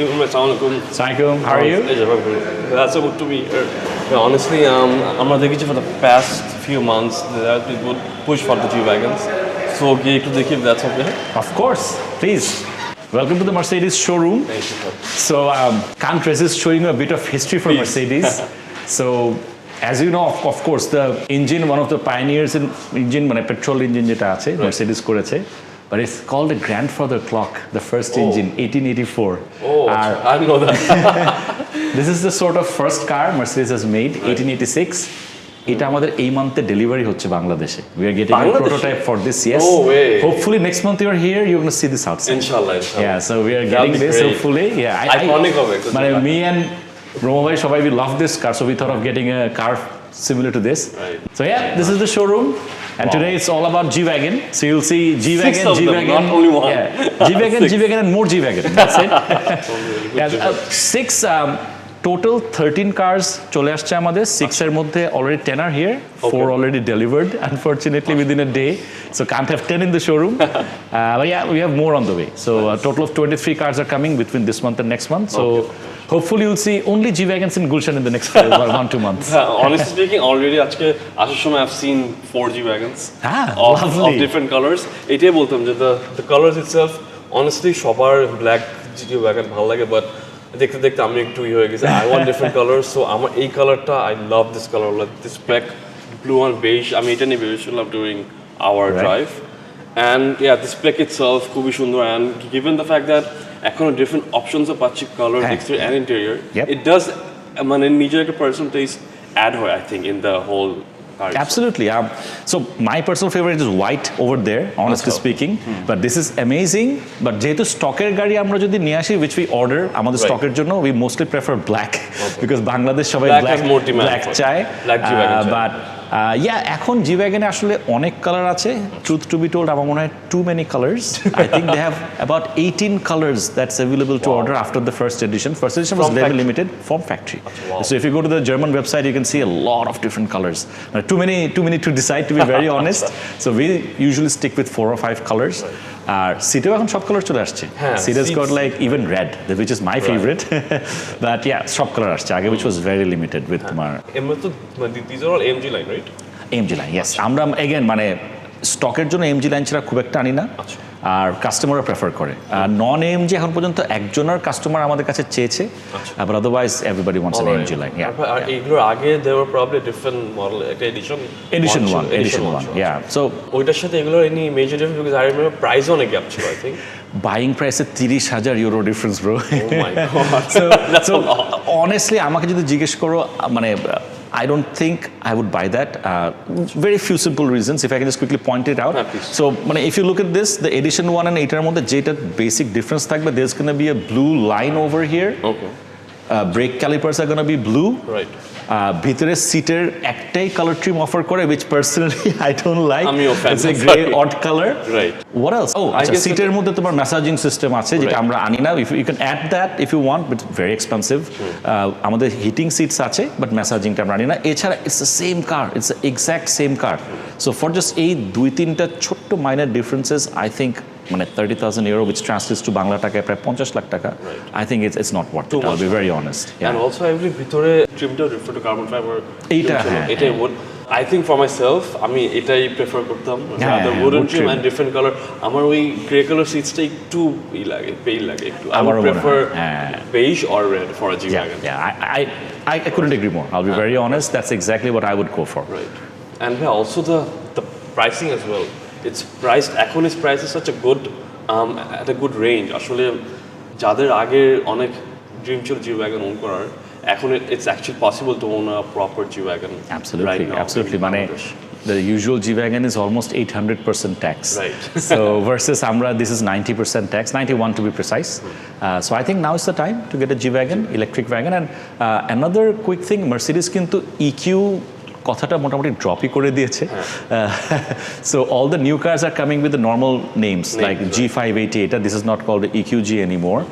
Assalamualaikum. Assalamualaikum. How are you? That's so good to be here. Yeah, honestly, I'm not for the past few months that we would push for the G-Wagons. So, get to the if that's okay. Of course. Please. Welcome to the Mercedes showroom. Thank you, sir. So, can't resist showing you a bit of history for Mercedes. So, as you know, of course, the engine, one of the pioneers in engine, petrol engine যেটা আছে, Mercedes করেছে. But it's called a grandfather clock, the first engine, 1884. Oh, I didn't know that. This is the sort of first car Mercedes has made, 1886. এটা আমাদের এই মান্থে delivery হচ্ছে বাংলাদেশে. We are getting a prototype for this, yes. No way. Hopefully next month you're here, you're going to see this outside. Inshallah. Yeah, so we are getting this great. hopefully. Yeah, iconic of it. Me and Roma bhai সবাই we love this car, so we thought of getting a car similar to this. Right. So yeah, this is the showroom. And today it's all about G-Wagon. So you'll see G-Wagon, G-Wagon. Not only one. Yeah. G-Wagon, G-Wagon and more G-Wagon. That's it. Six, total 13 cars চলে আসছে আমাদের. 6 এর মধ্যে already 10 are here. 4 already delivered, unfortunately, within a day. So can't have 10 in the showroom. But yeah, we have more on the way. So a total of 23 cars are coming between this month and next month. So hopefully you'll see only G-Wagons in Gulshan in the next 1-2 months. Honestly speaking, already আজকে আসার সময় I've seen 4 G-Wagons of different colors. এটাই বলতাম যে the colors itself, honestly, সবার black G-Wagon ভালো লাগে, but দেখতে দেখতে আমি একটু হয়ে গেছি. I want different colors, so আমার এই কালারটা, I love this color, like this black, blue and beige. আমি এটা নিয়ে বেশি love during our drive. And yeah, this black itself খুবই সুন্দর, and given the fact that এখন different options of পাচ্ছি color, exterior and interior, it does মানে নিজের একটা personal taste add হয়, I think, in the whole car. Absolutely. So my personal favorite is white over there, honestly speaking. But this is amazing. But যেহেতু স্টকের গাড়ি আমরা যদি নিয়ে আসি, which we order আমাদের স্টকের জন্য, we mostly prefer black because Bangladesh সবাই black চায়. But এখন G-Wagon এখন অনেক কালার আছে. Truth to be told, আমার মনে হয় too many colors. I think they have about 18 colors that's available to order after the first edition. First edition was very limited from factory. So if you go to the German website, you can see a lot of different colors. Too many to decide, to be very honest. So we usually stick with 4 or 5 colors. আর সিটেও এখন সব colour চলে আসছে. Seat has got like even red, which is my favorite. But yeah, সব colour আসছে আগে, which was very limited with তোমার. These are all AMG line, right? AMG line, yes. আমরা again স্টকের জন্য AMG লাইন ছাড়া খুব একটা আনি না, আর কাস্টমাররা প্রেফার করে. নন AMG এখন পর্যন্ত একজনের কাস্টমার আমাদের কাছে চেয়েছে, but otherwise everybody wants an AMG line. আর এগুলোর আগে there were probably different model, একটা edition one. Yeah, so ওইটার সাথে এগুলোর any major difference, because I remember price অনেক গ্যাপ ছিল, I think. Buying price A 30,000 euro difference, bro. Oh my god. So honestly আমাকে যদি জিজ্ঞেস করো, I don't think I would buy that. Very few simple reasons, if I can just quickly point it out. So, if you look at this, the EditionOne and এটার মধ্যে যেটা basic difference থাকবে, there's going to be a blue line over here. Okay. Brake calipers are going to be blue. Right. ভিতরে সিটের একটাই colour trim offer করে, which personally I don't like. It's a gray odd color. Right. What else? সিটের মধ্যে তোমার ম্যাসাজিং system আছে, যেটা আমরা আনি না. You can add that if you want, but very expensive. আমাদের হিটিং সিটস আছে, বাট ম্যাসাজিংটা আমরা আনি না. এছাড়া it's the same car, it's the exact same car. So for just এই 2-3টা ছোট্ট minor differences, I think 30,000 euro, which translates to Bangla টাকায় প্রায় 50 লাখ টাকা, I think it's not worth it. I'll be very honest. And also every ভিতরে trimটা refer to carbon fiber. এটাই wood. I think for myself, আমি এটাই prefer করতাম. The wooden trim and different color. আমার ওই গ্রে কালার সিটসটা একটু pale লাগে একটু. I would prefer beige or red for a G-Wagon. I couldn't agree more. I'll be very honest. That's exactly what I would go for. Right. And also the pricing as well. It's priced, এখন is priced such a good at a good range. আসলে যাদের আগে অনেক dream ছিল G-Wagon own করার, এখন it's actually possible to own a proper G-Wagon. Absolutely. The usual G-Wagon is almost 800% tax. Right. So versus Amra, this is 90% tax, 91 to be precise. So I think now is the time to get a G-Wagon, electric wagon. And another quick thing, Mercedes কিন্তু EQ কথাটা মোটামুটি ড্রপই করে দিয়েছে. So all the new cars are coming with the normal names like G580. This is not called the EQG anymore.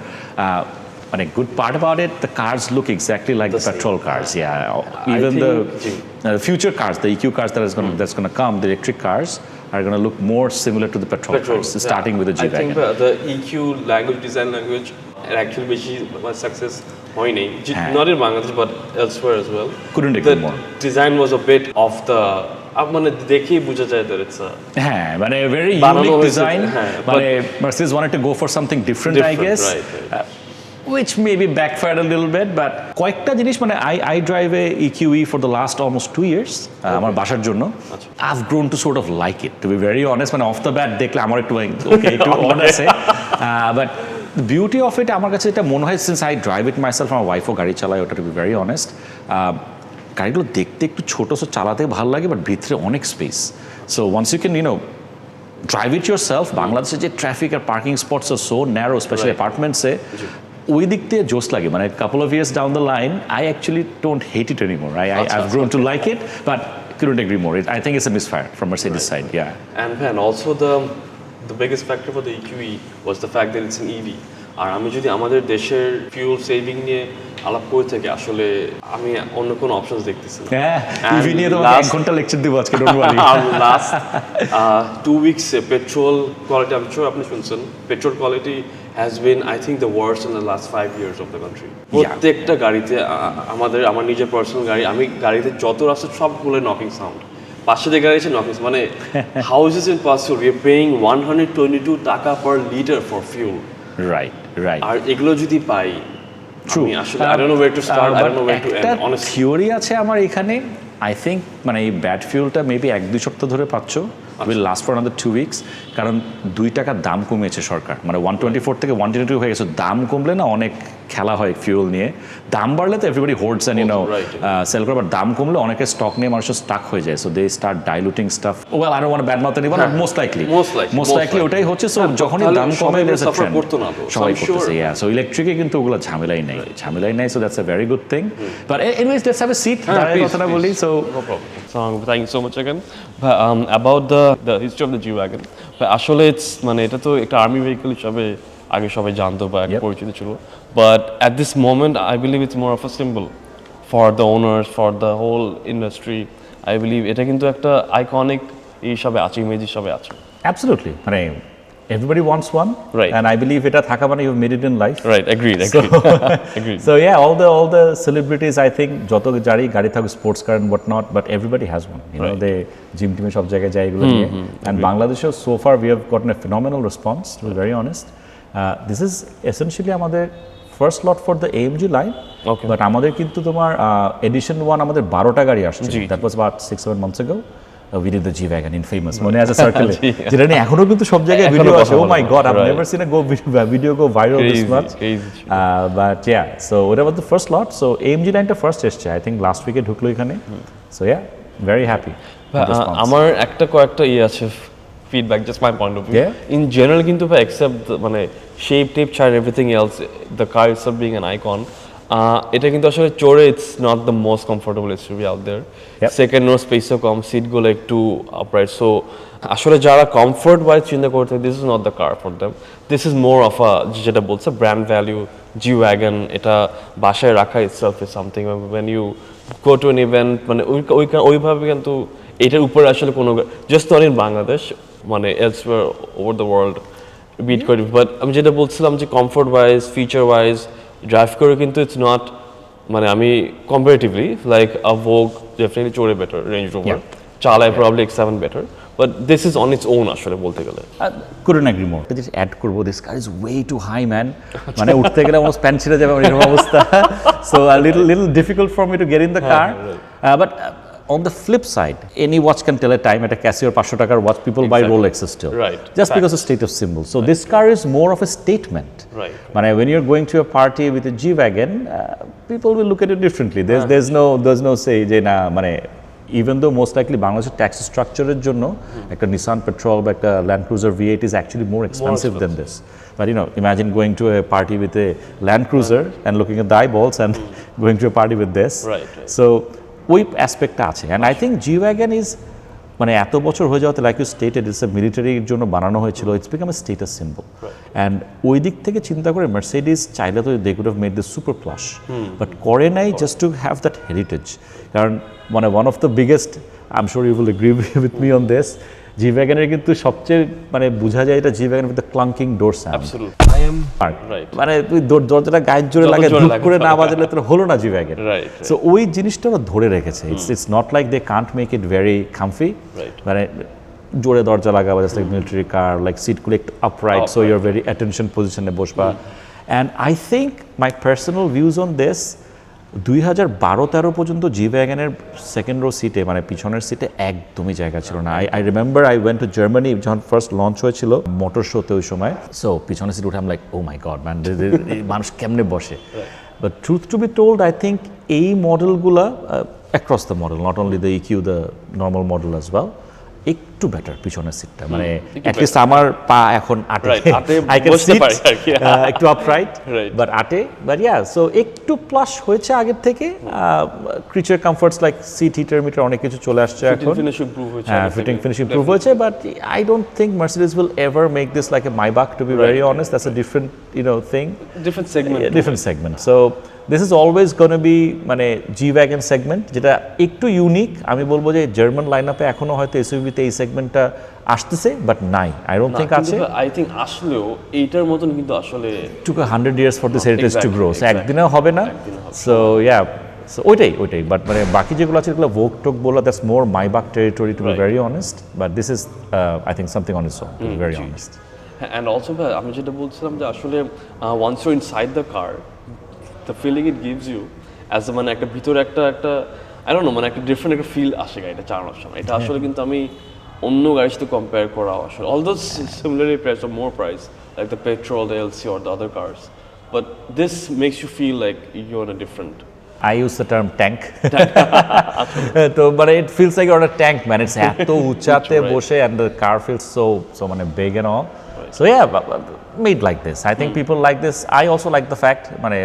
But a good part about it, the cars look exactly like the petrol cars. Yeah, even the future cars, the EQ cars that's going to come, the electric cars are going to look more similar to the petrol cars, starting with the G-Wagon. I think the EQ language, design language, actually বেশি success হয়নি, not in Bangladesh but elsewhere as well. Couldn't agree more. Design was a bit of the মানে দেখেই বোঝা যায় that it's a হ্যাঁ মানে very বানানো unique হয়েছে, design হ্যাঁ, মানে Mercedes wanted to go for something different I guess, right. which maybe backfired a little bit, but কয়েকটা জিনিস মানে I drive a EQE for the last almost 2 years আমার বাসার জন্য। I've grown to sort of like it, to be very honest, মানে off the bat দেখলে আমার একটু okay একটু odd আছে, but the beauty of it আমার কাছে এটা মনে হয় since I drive it myself, আমার ওয়াইফও গাড়ি চালায় ওটা, to be very honest, গাড়িগুলো দেখতে একটু ছোট চালাতে ভালো লাগে বাট ভিতরে অনেক space, so once you can drive it yourself, বাংলাদেশে যে ট্রাফিক আর পার্কিং স্পটস আর সো ন্যারো স্পেশালি অ্যাপার্টমেন্টসে, ওই দিক থেকে জোস লাগে মানে couple of years down the line I actually don't hate it anymore. I've grown to like it, but couldn't agree more. I think it's a misfire from Mercedes side, yeah. And also the biggest factor for the EQE was the fact that it's an EV. আর আমি যদি আমাদের দেশের fuel saving নিয়ে আলাপ করে থাকি, আসলে আমি অন্য কোনো অপশনস দেখতেছি না। হ্যাঁ, ইভি নিয়ে তো 1 ঘন্টা লেকচার দিব আজকে, ডোন্ট ওয়ারি। লাস্ট 2 উইকসে পেট্রোল কোয়ালিটি, আমি শিওর আপনি শুনছেন, petrol quality has been I think the worst in the last 5 years of the country. প্রত্যেকটা গাড়িতে আমার নিজের পার্সোনাল গাড়ি, আমি গাড়িতে যত রাস্তা সবগুলো নকিং সাউন্ড, পাশে দিয়ে গাড়ি আছে নকিং, মানে how is it possible we are paying 122 টাকা per liter for fuel, right আর এগুলো যদি পাই, আমি আসলে I don't know where to start, I don't know where to end, honestly. Theory আছে আমার এখানে, I think মানে এই ব্যাড ফিউলটা মেবি 1-2 সপ্তাহ ধরে পাচ্ছ, will last for another 2 weeks, কারণ 2 টাকা দাম কমিয়েছে সরকার, মানে 124 থেকে 122 হয়ে গেছে, দাম কমলে না অনেক খেলা হয় ফিউল নিয়ে, দাম বাড়লে তো এভরিবডি হোল্ডস এন্ড সেল করে, বাট দাম কমলে অনেকে স্টক নিয়ে মানুষের স্টাক হয়ে যায়, so they start diluting stuff, well I don't want bad mouth anyone, but most likely ওটাই হচ্ছে, সো যখনই দাম কমে গেছে সবাই করতেছে, সো ইলেকট্রিকে কিন্তু ওগুলো ঝামেলাই নাই, so that's a very good thing, but anyways let's have a seat, দাঁড়ায় কথাটা বলি, so no problem. So thank you so much again about the history of the Gwagon. আসলে মানে এটা তো একটা আর্মি ভেহিকল হিসাবে আগে সবাই জানতো বা একটা পরিচিত ছিল, but at this moment I believe it's more of a symbol for the owners, for the whole industry. I believe এটা কিন্তু একটা আইকনিক হিসাবে আছে, ইমেজ হিসাবে আছে। Absolutely, মানে everybody wants one, right, and I believe এটা থাকা মানে you've made it in life, right, agreed. So yeah, all the celebrities I think যত গাড়ি থাকুক, sports car and what not, but everybody has one, you know, they gym টিমে সব জায়গায় যায় এগুলো নিয়ে, and বাংলাদেশে so far we have gotten a phenomenal response, to be very honest. This is essentially আমাদের first lot for the AMG line, but আমাদের কিন্তু তোমার EditionOne আমাদের 12টা গাড়ি আসছে, that was about 6-7 months ago. We did the Gwagon in famous, মনে আছে সার্কেলে, যেটা নিয়ে এখনো কিন্তু সব জায়গায় ভিডিও আছে, oh my god, I've never seen a video go viral this much, but yeah, so ওটা was the first lot, so AMG লাইনটা ফার্স্ট এসছে, I think last week ঢুকলো এখানে, so yeah, very happy. আমার কয়েকটা আছে feedback, just my point of view. In general কিন্তু except মানে shape, tape, chart, everything else, the car itself being an icon, এটা কিন্তু আসলে চড়ে it's not the most comfortable SUV out there. Second, no space কম, seat গুলো একটু upright, so আসলে যারা comfort wise চিন্তা করতে, this is not the car for them. This is more of a, যেটা বলছে brand value, Gwagon, এটা বাসায় রাখা itself is something, when you go to an event, মানে ওইভাবে কিন্তু এটার উপরে আসলে কোনো, just not in Bangladesh, মানে elsewhere over the world beat করে, বাট আমি যেটা বলছিলাম যে comfort wise, feature wise, drive করে কিন্তু ইটস নট, মানে আমি কম্পারেটিভলি লাইক আ ভোগ ডেফিনেটলি চড়ে বেটার, রেঞ্জ রোভার চালায় probably X7 better, but this is on its own আসলে বলতে গেলে। couldn't agree more. just add করবো, this car is way too high, man, মানে উঠতে গেলে almost প্যান্ট ছিঁড়ে যাবে এরকম অবস্থা, so a little difficult for me to get in the car, but on the flip side, any watch can tell a time. At a Casio 500 টাকার watch, people buy Rolexes still, right, just because of status symbol. So this car is more of a statement, right, but when you're going to a party with a Gwagon, people will look at it differently. There's no say যে না, মানে even though most likely বাংলাদেশের tax স্ট্রাকচারের জন্য একটা Nissan Patrol বা একটা Land Cruiser V8 is actually more expensive than this, but you know, imagine going to a party with a Land Cruiser and looking at the eyeballs and going to a party with this, right. So ওই অ্যাসপেক্টটা আছে, and I think Gwagon is, মানে এত বছর হয়ে যাওয়াতে, like you stated, it's a মিলিটারির জন্য বানানো হয়েছিল, it's become a status symbol, and ওই দিক থেকে চিন্তা করে Mercedes চাইলে তো they could have made this super plus, but করে নাই just to have that heritage, কারণ মানে one of the biggest, I am sure you will agree with me on this, G ওয়াগনের কিন্তু সবচেয়ে মানে বোঝা যায় এটা জি ওয়াগনের ভিতরে clunking door sound absolutely I am right মানে তুই দরজাটা গায়ের জোরে লাগে ধুপ করে না বাজালে তোর হলো না জি ওয়াগন রাইট সো ওই জিনিসটা ওরা ধরে রেখেছে it's not like they can't make it very comfy মানে জোরে দরজা লাগাবা just like military car like সিটগুলো একটু upright so your very attention পজিশনে বসবা and I think my personal views on this 2012-13 পর্যন্ত জি ওয়াগনের সেকেন্ড রো সিটে মানে পিছনের সিটে একদমই জায়গা ছিল না I remember I went to Germany যখন ফার্স্ট লঞ্চ হয়েছিল মোটর শোতে ওই সময় সো পিছনের সিট উঠে like oh my God man মানুষ কেমনে বসে but truth to be told I think এই মডেলগুলা across the model not only the EQ the normal model as well একটু বেটার পিছনের সিটটা মানে অ্যাটলিস্ট আমার পা এখন আটে আই ক্যান সিট একটু আপরাইট বাট আটে বাট ইয়া সো একটু প্লাস হয়েছে আগের থেকে creature comforts like seat heater মিটার অনেক কিছু চলে আসছে এখন ফিটিং ফিনিশ ইমপ্রুভ হয়েছে but I don't think Mercedes will ever make this like a Maybach to be very honest that's a different thing different segment so this is always going to be মানে G-Wagon segment যেটা একটু unique আমি বলবো যে German লাইনআপে এখনো হয়তো এসইউভিতে এই সেগমেন্টটা আসতেছে বাট নাই আই ডোন্ট থিঙ্ক আছে আই থিঙ্ক আসলেও এইটার মতন কিন্তু আসলে took 100 years for this heritage to grow so একদিনেও হবে না সো ইয়া সো ওইটাই বাট মানে বাকি যেগুলো আছে এগুলো ভোগ টোক বলা that's more Maybach territory to be very honest but this is I think something on its own to be very honest and also আমি যেটা বলছিলাম যে আসলে once you're inside the car the feeling it gives you as a মানে একটা ভিতরে একটা I don't know মানে একটা ডিফারেন্ট একটা ফিল আসে গাড়িটা চালানোর সময় এটা আসলে কিন্তু আমি অন্য গাড়ির সাথে কম্পেয়ার করা আসলে although similarly priced or more price like the petrol the LC or the other cars but this makes you feel like you're in a different I use the term tank তো but it feels like you're on a tank man it's এত উঁচাতে বসে and the car feels so মানে big and all so yeah made like this I think people like this I also like the fact মানে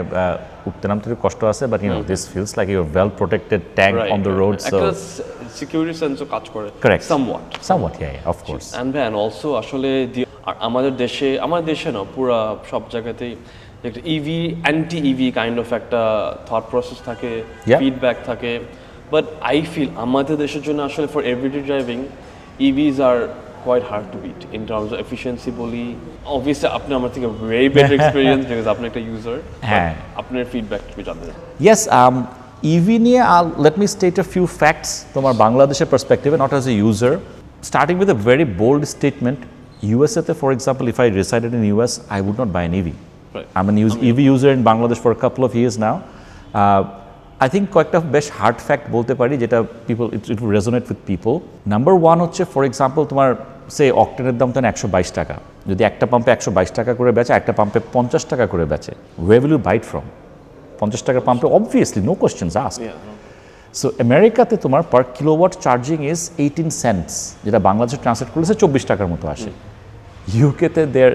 উঠতে নামতে একটু কষ্ট আছে but this feels like you're well protected tank on the road so security sense ও কাজ করে correct somewhat yeah of course and also আসলে আমাদের দেশে না পুরো সব জায়গাতেই একটা EV anti EV kind of একটা থট প্রসেস থাকে ফিডব্যাক থাকে বাট আই ফিল আমাদের দেশের জন্য আসলে for everyday driving EVs are quite hard to beat in terms of efficiency বলি obviously আপনি আমার থেকে very better experience because আপনি একটা user আপনার feedback একটু জানতে চাই yes EV নিয়ে let me state a few facts তোমার বাংলাদেশের perspective not as a user starting with a very bold statement USA তে for example if I resided in US I would not buy an EV I'm an EV user in Bangladesh for a couple of years now I think কয়েকটা বেশ hard fact বলতে পারি যেটা people it will resonate with people number one হচ্ছে for example তোমার সে অক্টেনের দাম তো 122 টাকা যদি একটা পাম্পে 122 টাকা করে বেচে একটা পাম্পে 50 টাকা করে বেচে where will you buy it from 50 টাকার পাম্পে obviously no questions asked so আমেরিকাতে তোমার per kilowatt charging is 18 cents যেটা বাংলাদেশে ট্রান্সলেট করলে 24 টাকার মতো আসে ইউকেতে they're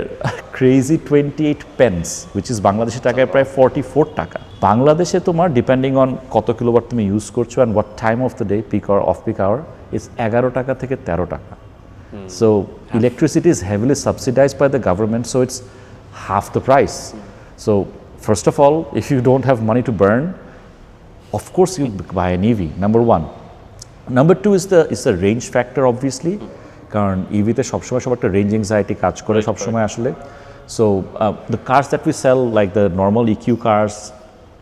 crazy 28 pence which is Bangladeshi টাকায় প্রায় 44 টাকা বাংলাদেশে তোমার ডিপেন্ডিং অন কত কিলোওয়াট তুমি ইউজ করছো and what time of the day peak hour off peak hour is 11 টাকা থেকে 13 টাকা so electricity is heavily subsidised by the government so it's half the price so first of all if you don't have money to burn of course you buy an EV number one number two is the range factor obviously কারণ ইভিতে সবসময় সব একটা range anxiety কাজ করে সবসময় আসলে so the cars that we sell like the normal EQ cars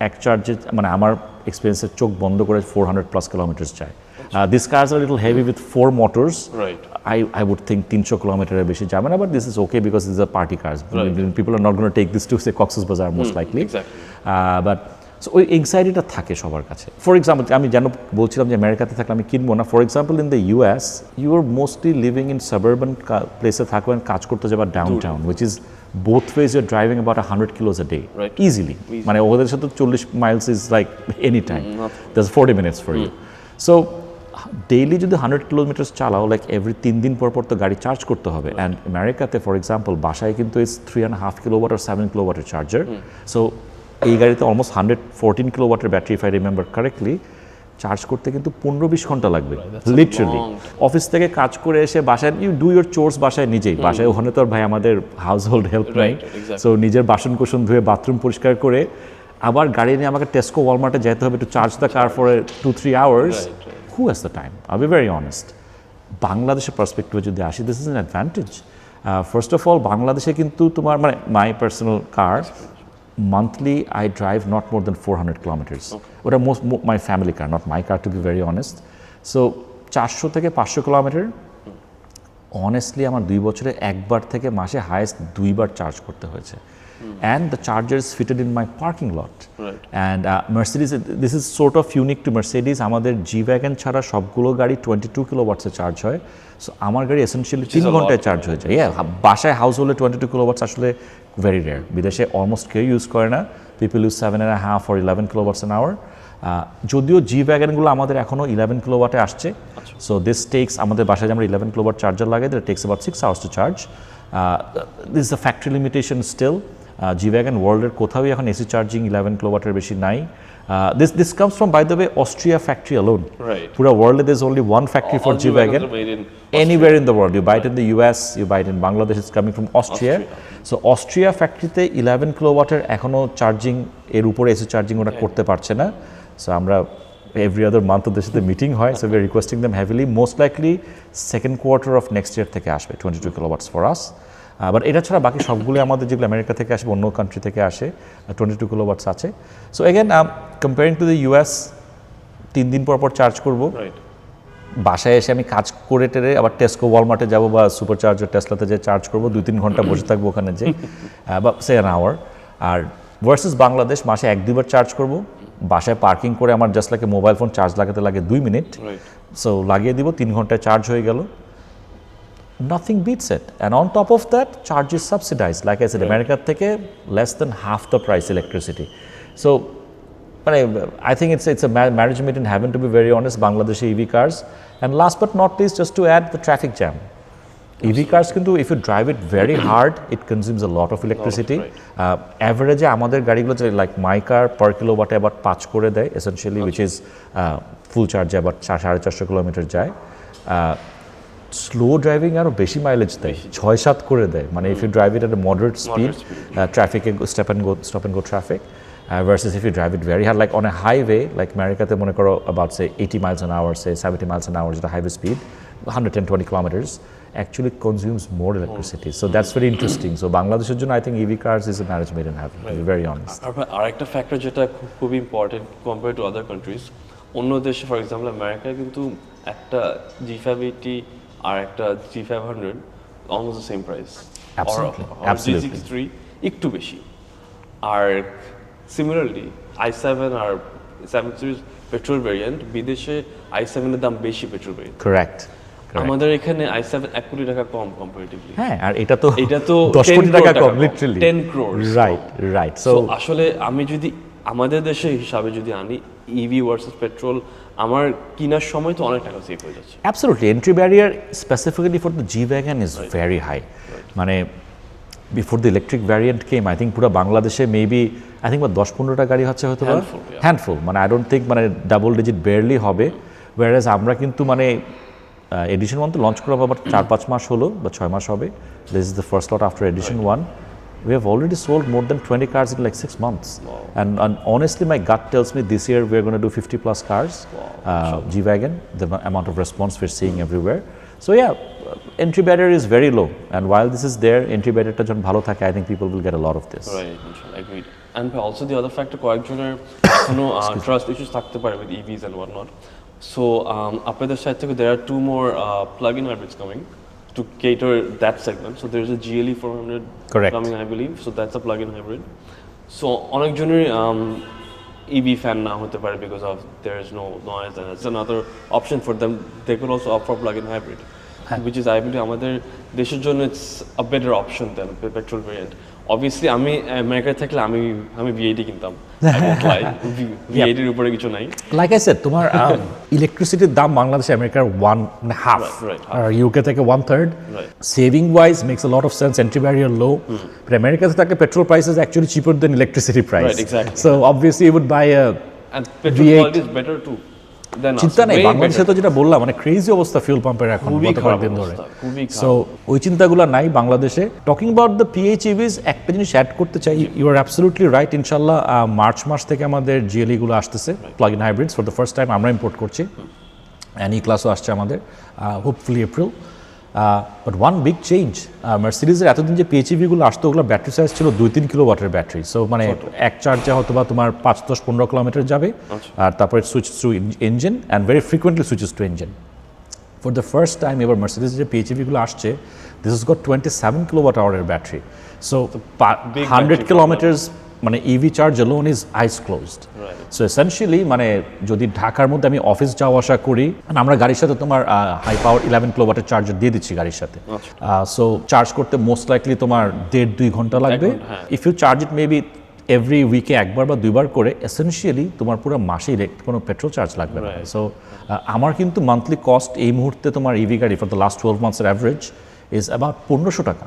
এক চার্জে মানে আমার এক্সপিরিয়েন্সের চোখ বন্ধ করে 400+ কিলোমিটার্স যায় this cars are little heavy with 4 motors I would think 300 কিলোমিটারের বেশি যাবে না but this is okay because this are party cars people are not gonna take this to say Cox's Bazar most likely but so ওই এংজাইটিটা থাকে সবার কাছে for example আমি যেন বলছিলাম যে আমেরিকাতে থাকলে আমি কিনবো না for example in the US you are mostly living in suburban প্লেসে থাকবেন কাজ করতে যাবা downtown which is both ways you're driving about 100 kilos a day easily মানে ওদের সাথে 40 miles is like any time there's 40 minutes for you so daily যদি 100 kilometre চালাও লাইক এভরি 3 দিন পর তো গাড়ি চার্জ করতে হবে অ্যান্ড আমেরিকাতে ফর এক্সাম্পল বাসায় কিন্তু ইটস 3.5 কিলোওয়াট আর 7 কিলোওয়াটের চার্জার সো এই গাড়িতে অলমোস্ট 114 কিলোওয়াটের battery if I remember correctly charge করতে কিন্তু 15-20 ঘন্টা লাগবে লিটারালি অফিস থেকে কাজ করে এসে বাসায় ইউ ডু ইউর চোর্স বাসায় নিজেই বাসায় ওখানে তো আর ভাই আমাদের হাউস হোল্ড হেল্প নাই সো নিজের বাসন কোসন ধুয়ে বাথরুম পরিষ্কার করে আবার গাড়ি নিয়ে আমাকে টেস্কো ওয়ালমার্টে যেতে হবে to charge the car for 2-3 hours who has the time I be very honest বাংলাদেশের পার্সপেক্টিভে যদি আসি, this is an advantage. First of all বাংলাদেশে কিন্তু তোমার মানে my personal car monthly I drive not more than 400 kilometers. ওটা my family car, not my car to be very honest. So 400 থেকে 500 কিলোমিটার অনেস্টলি আমার 2 বছরে একবার থেকে মাসে হাইয়েস্ট 2বার চার্জ করতে হয়েছে। And the charger is fitted in my parking lot. Right. And Mercedes, this is sort of unique to Mercedes. আমাদের G-Wagon ছাড়া সবগুলো গাড়ি 22 কিলোওয়াটসে চার্জ হয়। সো আমার গাড়ি এসেনশিয়ালি 3 ঘন্টায় চার্জ হয়ে যায়। বাসায় হাউস হোল্ডে 22 কিলোওয়াটস আসলে ভেরি রেয়ার। বিদেশে অলমোস্ট কেউ ইউজ করে না। People use 7.5 or 11 kilowatts an hour. যদিও G-Wagonগুলো আমাদের এখনও 11 কিলোওয়াটে আসছে। সো দিস টেক্স আমাদের বাসায় আমরা 11 কিলোওয়াট চার্জার লাগে, that text about 6 hours to charge. This is a factory limitation still. G-Wagon ওয়ার্ল্ডের কোথাওই এখন এসি চার্জিং 11 কিলোওয়াটের বেশি নাই। This comes from, by the way, Austria factory alone. Right. পুরো ওয়ার্ল্ডে there's only one factory for G-Wagon. Anywhere in the world, you buy it in the US, you buy it in Bangladesh, it's coming from Austria. So Austria factoryতে 11 কিলোওয়াটের এখনো charging এর উপরে AC charging ওরা করতে পারছে না। So আমরা every other month ওদের সাথে মিটিং হয়, so we're requesting them heavily. Most likely second quarter of next year থেকে আসবে 22 kilowatts for us. বাট এটা ছাড়া বাকি সবগুলো আমাদের যেগুলো আমেরিকা থেকে আসবে, অন্য কান্ট্রি থেকে আসে, 22 কিলোওয়াটস আছে। So again comparing to the US 3 দিন পর চার্জ করব। বাসায় এসে আমি কাজ করে টেরে আবার টেস্কো ওয়ালমার্টে যাব বা সুপার চার্জার টেসলাতে যে চার্জ করব, 2-3 ঘন্টা বসে থাকবো ওখানে যে, বা সে অ্যান আওয়ার। আর ভার্সেস বাংলাদেশ মাসে 1-2বার চার্জ করব। বাসায় পার্কিং করে আমার জাস্ট লাগে মোবাইল ফোন চার্জ লাগাতে লাগে 2 মিনিট। সো লাগিয়ে দিব, 3 ঘন্টায় চার্জ হয়ে গেল। Nothing beats it. And on top of that, charge is subsidized. Like I said, America থেকে less than half the price electricity. So, I think it's a marriage made in heaven, to be very honest, Bangladeshi EV cars. And last but not least, just to add, the traffic jam. EV cars কিন্তু if you drive it very hard, it consumes a lot of electricity. Average আমাদের গাড়িগুলো like my car per kilowatt about 5 করে দেয় essentially, which is full charge about 450 kilometre যায়। Slow driving আরও বেশি mileage দেয়, 6-7 করে দেয়। মানে if you drive it at a moderate speed, ট্রাফিকে stop and go traffic, versus if you drive it very hard like on a highway, like আমেরিকাতে মনে করো about say 80 miles an hour, say 70 miles an hour, যেটা highway speed 110-120 kilometers actually consumes more electricity. So that's very interesting. So বাংলাদেশের জন্য I think EV cars is a marriage made in heaven, to be very honest. আর একটা factor যেটা খুব important compare to other countries, অন্য দেশে for example আমেরিকায় কিন্তু একটা G580 আর একটা G500 almost the same price, আর G63 একটু বেশি। আর সিমিলারলি i7 আর 7 সিরিজ পেট্রোল ভেরিয়েন্ট, বিদেশে i7 এর দাম বেশি পেট্রোল ভেরিয়েন্ট। কারেক্ট। আমাদের এখানে i7 1 কোটি টাকা কম কম্পারেটিভলি। হ্যাঁ, আর এটা তো 10 কোটি টাকা কম, লিটারালি 10 crores। রাইট। সো আসলে আমি যদি আমাদের দেশে হিসাবে যদি আনি ইভি ভার্সেস পেট্রোল, আমার কেনার সময় তো অনেক টাকা সেভ হয়ে যাচ্ছে। Absolutely, entry barrier specifically for the G-Wagon is very high. মানে before the electric variant came, I think পুরো বাংলাদেশে মেবি আই থিঙ্ক 10-15টা গাড়ি হচ্ছে হয়তো হ্যান্ডফুল, মানে আই ডোন্ট থিঙ্ক মানে ডাবল ডিজিট বেয়ারলি হবে। ওয়ারেজ আমরা কিন্তু মানে EditionOne তো লঞ্চ করা আবার 4-5 মাস হলো বা 6 মাস হবে। This is the first lot after EditionOne. We have already sold more than 20 cars in like 6 months. Wow. And honestly, my gut tells me this year we're going to do 50 plus cars. Wow. G-Wagon, the amount of response we're seeing everywhere. So yeah, entry barrier is very low. And while this is there, entry barrier ta jon bhalo thake, I think people will get a lot of this. Right, agreed. And also the other factor, কয়েকজনের কোনো trust issues থাকতে পারে with EVs and whatnot. So আপনাদের side থেকে there are 2 more plug-in hybrids coming to cater that segment. So there's a GLE 400 coming, I believe. So that's a plug-in hybrid. So অনেকজনের EV fan না হতে পারে because of there is no noise, and it's another option for them. They could also opt for plug-in hybrid, which is I believe আমাদের দেশের জন্য it's a better option than a petrol variant. Obviously আমি আমেরিকায় থাকলে আমি V80 কিনতাম। V80 এর উপরে কিছু নাই। Like I said, তোমার ইলেকট্রিসিটির দাম বাংলাদেশে আমেরিকার 1.5 আর ইউকে থেকে 1/3. Saving wise makes a lot of sense, entry barrier low. But আমেরিকাতে থাকলে petrol price is actually cheaper than electricity price. Right, exactly. So obviously you would buy a and petrol quality is better too. চিন্তা নেই, বাংলাদেশে তো যেটা বললাম মানে crazy অবস্থা ফিউল পাম্পের এখন গত কয়েকদিন ধরে। সো ওই চিন্তাগুলো নাই বাংলাদেশে। টকিং অ্যাবাউট দ্য PHEVs, একটা জিনিস অ্যাড করতে চাই, ইউ আর অ্যাবসলিউটলি রাইট। ইনশাল্লাহ মার্চ মাস থেকে আমাদের GLE গুলো আসতেছে, plug in hybrids for the first time আমরা ইম্পোর্ট করছি। অ্যান্ড ই ক্লাসও আসছে আমাদের hopefully April. But one big change, মার্সিডিজের এতদিন যে পিএইচইভিগুলো আসতো ওগুলো ব্যাটারি সাইজ ছিল 2-3 কিলোওয়াটের ব্যাটারি। সো মানে এক চার্জে হয়তো বা তোমার 5-10-15 কিলোমিটার যাবে, আর তারপরে switch through engine and very frequently switches to engine. For the first time এবার মার্সিডিজের যে পিএইচইভিগুলো আসছে, দিস ইজ গট 27 কিলোওয়াট আওয়ারের ব্যাটারি। সো 100 কিলোমিটার্স মানে EV charge alone is ice closed. So essentially মানে যদি ঢাকার মধ্যে আমি অফিস যাওয়া আসা করি, আমরা গাড়ির সাথে তোমার হাই পাওয়ার 11 কিলোওয়াটের চার্জার দিয়ে দিচ্ছি গাড়ির সাথে। সো চার্জ করতে মোস্ট লাইকলি তোমার 1.5-2 ঘন্টা লাগবে। If you charge it maybe every উইকে একবার বা দুইবার করে, এসেনশিয়ালি তোমার পুরো মাসে কোনো পেট্রোল চার্জ লাগবে না। সো আমার কিন্তু মান্থলি কস্ট এই মুহূর্তে তোমার ইভি গাড়ি ফর দ্য লাস্ট 12 মান্থসের অ্যাভারেজ ইজ অ্যাবাউট 1500 টাকা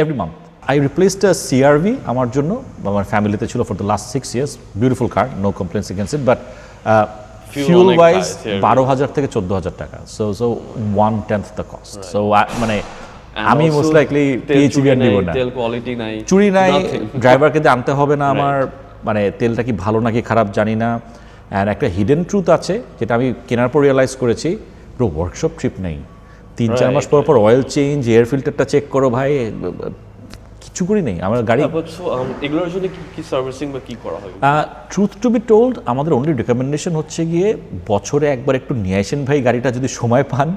every month. I replaced a CRV আমার জন্য, আমার ফ্যামিলিতে ছিল for the last 6 years, beautiful car, no complaints against it, but fuel wise 12,000 থেকে 14,000 টাকা। So 1/10 the cost. সো মানে আমি মোস্ট লাইকলি পিএইচইভি আর নিব না, তেল কোয়ালিটি নাই, চুরি নাই, ড্রাইভারকে দিয়ে আনতে হবে না আমার, মানে তেলটা কি ভালো নাকি খারাপ জানি না। অ্যান্ড একটা হিডেন ট্রুথ আছে যেটা আমি কেনার পর রিয়েলাইজ করেছি, পুরো ওয়ার্কশপ ট্রিপ নেই, 3-4 মাস পর পর অয়েল চেঞ্জ, এয়ার ফিল্টারটা চেক করো ভাই, কিছু করি নেই আমার গাড়ি। এগুলোর জন্য কি সার্ভিসিং বা কি করা হয়? ট্রুথ টু বি টোল্ড, আমাদের অনলি রিকমেন্ডেশন হচ্ছে গিয়ে বছরে একবার একটু নিয়ে আসেন ভাই গাড়িটা, যদি সময় পান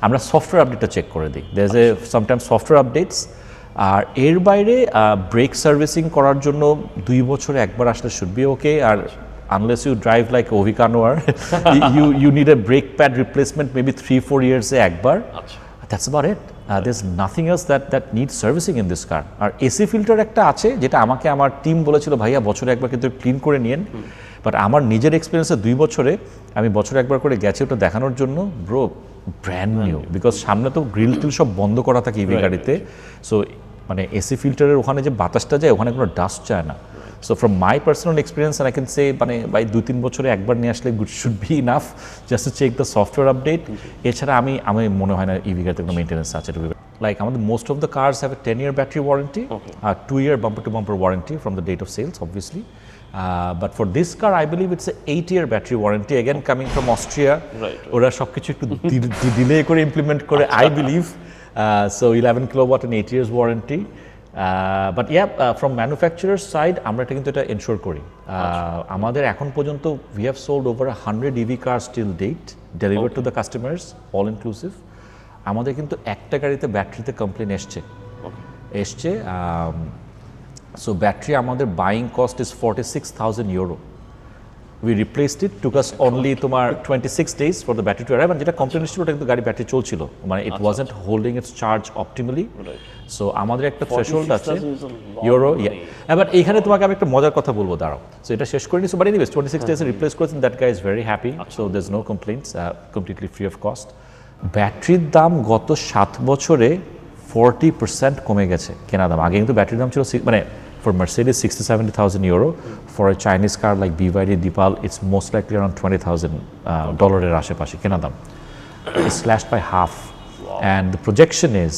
আমরা সফটওয়্যার আপডেটটা চেক করে দিই। There is a sometimes software updates. আর এর বাইরে ব্রেক সার্ভিসিং করার জন্য 2 বছরে একবার আসলে শুড বি ওকে। আর unless you drive like Ovikanuar, you need a brake pad replacement maybe 3-4 years একবার। That's about it. There's nothing else that needs servicing in this car. আর এসি ফিল্টার একটা আছে যেটা আমাকে আমার টিম বলেছিল ভাইয়া বছরে একবার কিন্তু ক্লিন করে নিয়েন, বাট আমার নিজের এক্সপিরিয়েন্সে 2 বছরে আমি বছরে একবার করে গেছি ওটা দেখানোর জন্য, ব্রো ব্র্যান্ড নিউ, বিকজ সামনে তো গ্রিল টিল সব বন্ধ করা থাকে ইভি গাড়িতে। সো মানে এসি ফিল্টারের ওখানে যে বাতাসটা যায় ওখানে কোনো ডাস্ট যায় না। So from my personal experience I can say মানে বাই 2-3 বছরে একবার নিয়ে আসলে good should be enough just to check the software update. এছাড়া আমি মনে হয় না ইভি গাড়িতে কোনো মেনটেন্যান্স আছে। লাইক আমাদের most of the cars have a 10-year battery warranty, 2-year bumper to bumper warranty from the date of sales obviously, but for this car I believe it's a 8-year battery warranty, again coming from Austria. ওরা সবকিছু একটু delay করে implement করে I believe, so 11 kilowatt and 8 years warranty. But yeah, from manufacturer's side আমরা এটা কিন্তু এটা ensure করি। আমাদের এখন পর্যন্ত we have sold over 100 EV cars till date, delivered to the customers all inclusive. আমাদের কিন্তু একটা গাড়িতে ব্যাটারিতে কমপ্লেন এসছে। সো ব্যাটারি আমাদের buying cost is 46,000 euro. We replaced it, took us only তোমার 26 days for the battery to arrive, and যেটা complain এসেছিল ওটা কিন্তু গাড়ি ব্যাটারি চলছিল, মানে it wasn't holding its charge optimally. So আমাদের একটা থ্রেশহোল্ড আছে ইউরো। এবার এইখানে তোমাকে আমি একটা মজার কথা বলবো, দাঁড়াও। সো এটা শেষ করে নিচ্ছি, বাট এনিওয়েজ 26 days রিপ্লেস করেছেন, that guy is very happy. So there is no complaints, completely free of cost. ব্যাটারির দাম গত 7 বছরে 40% কমে গেছে কেনা দাম। আগে কিন্তু ব্যাটারির দাম ছিল মানে for Mercedes 60,000-70,000 euro. For a Chinese car like BYD Deepal, it's most likely around $20,000 dollar আশেপাশে কেনা দাম. It's slashed by half. Wow. And the projection is,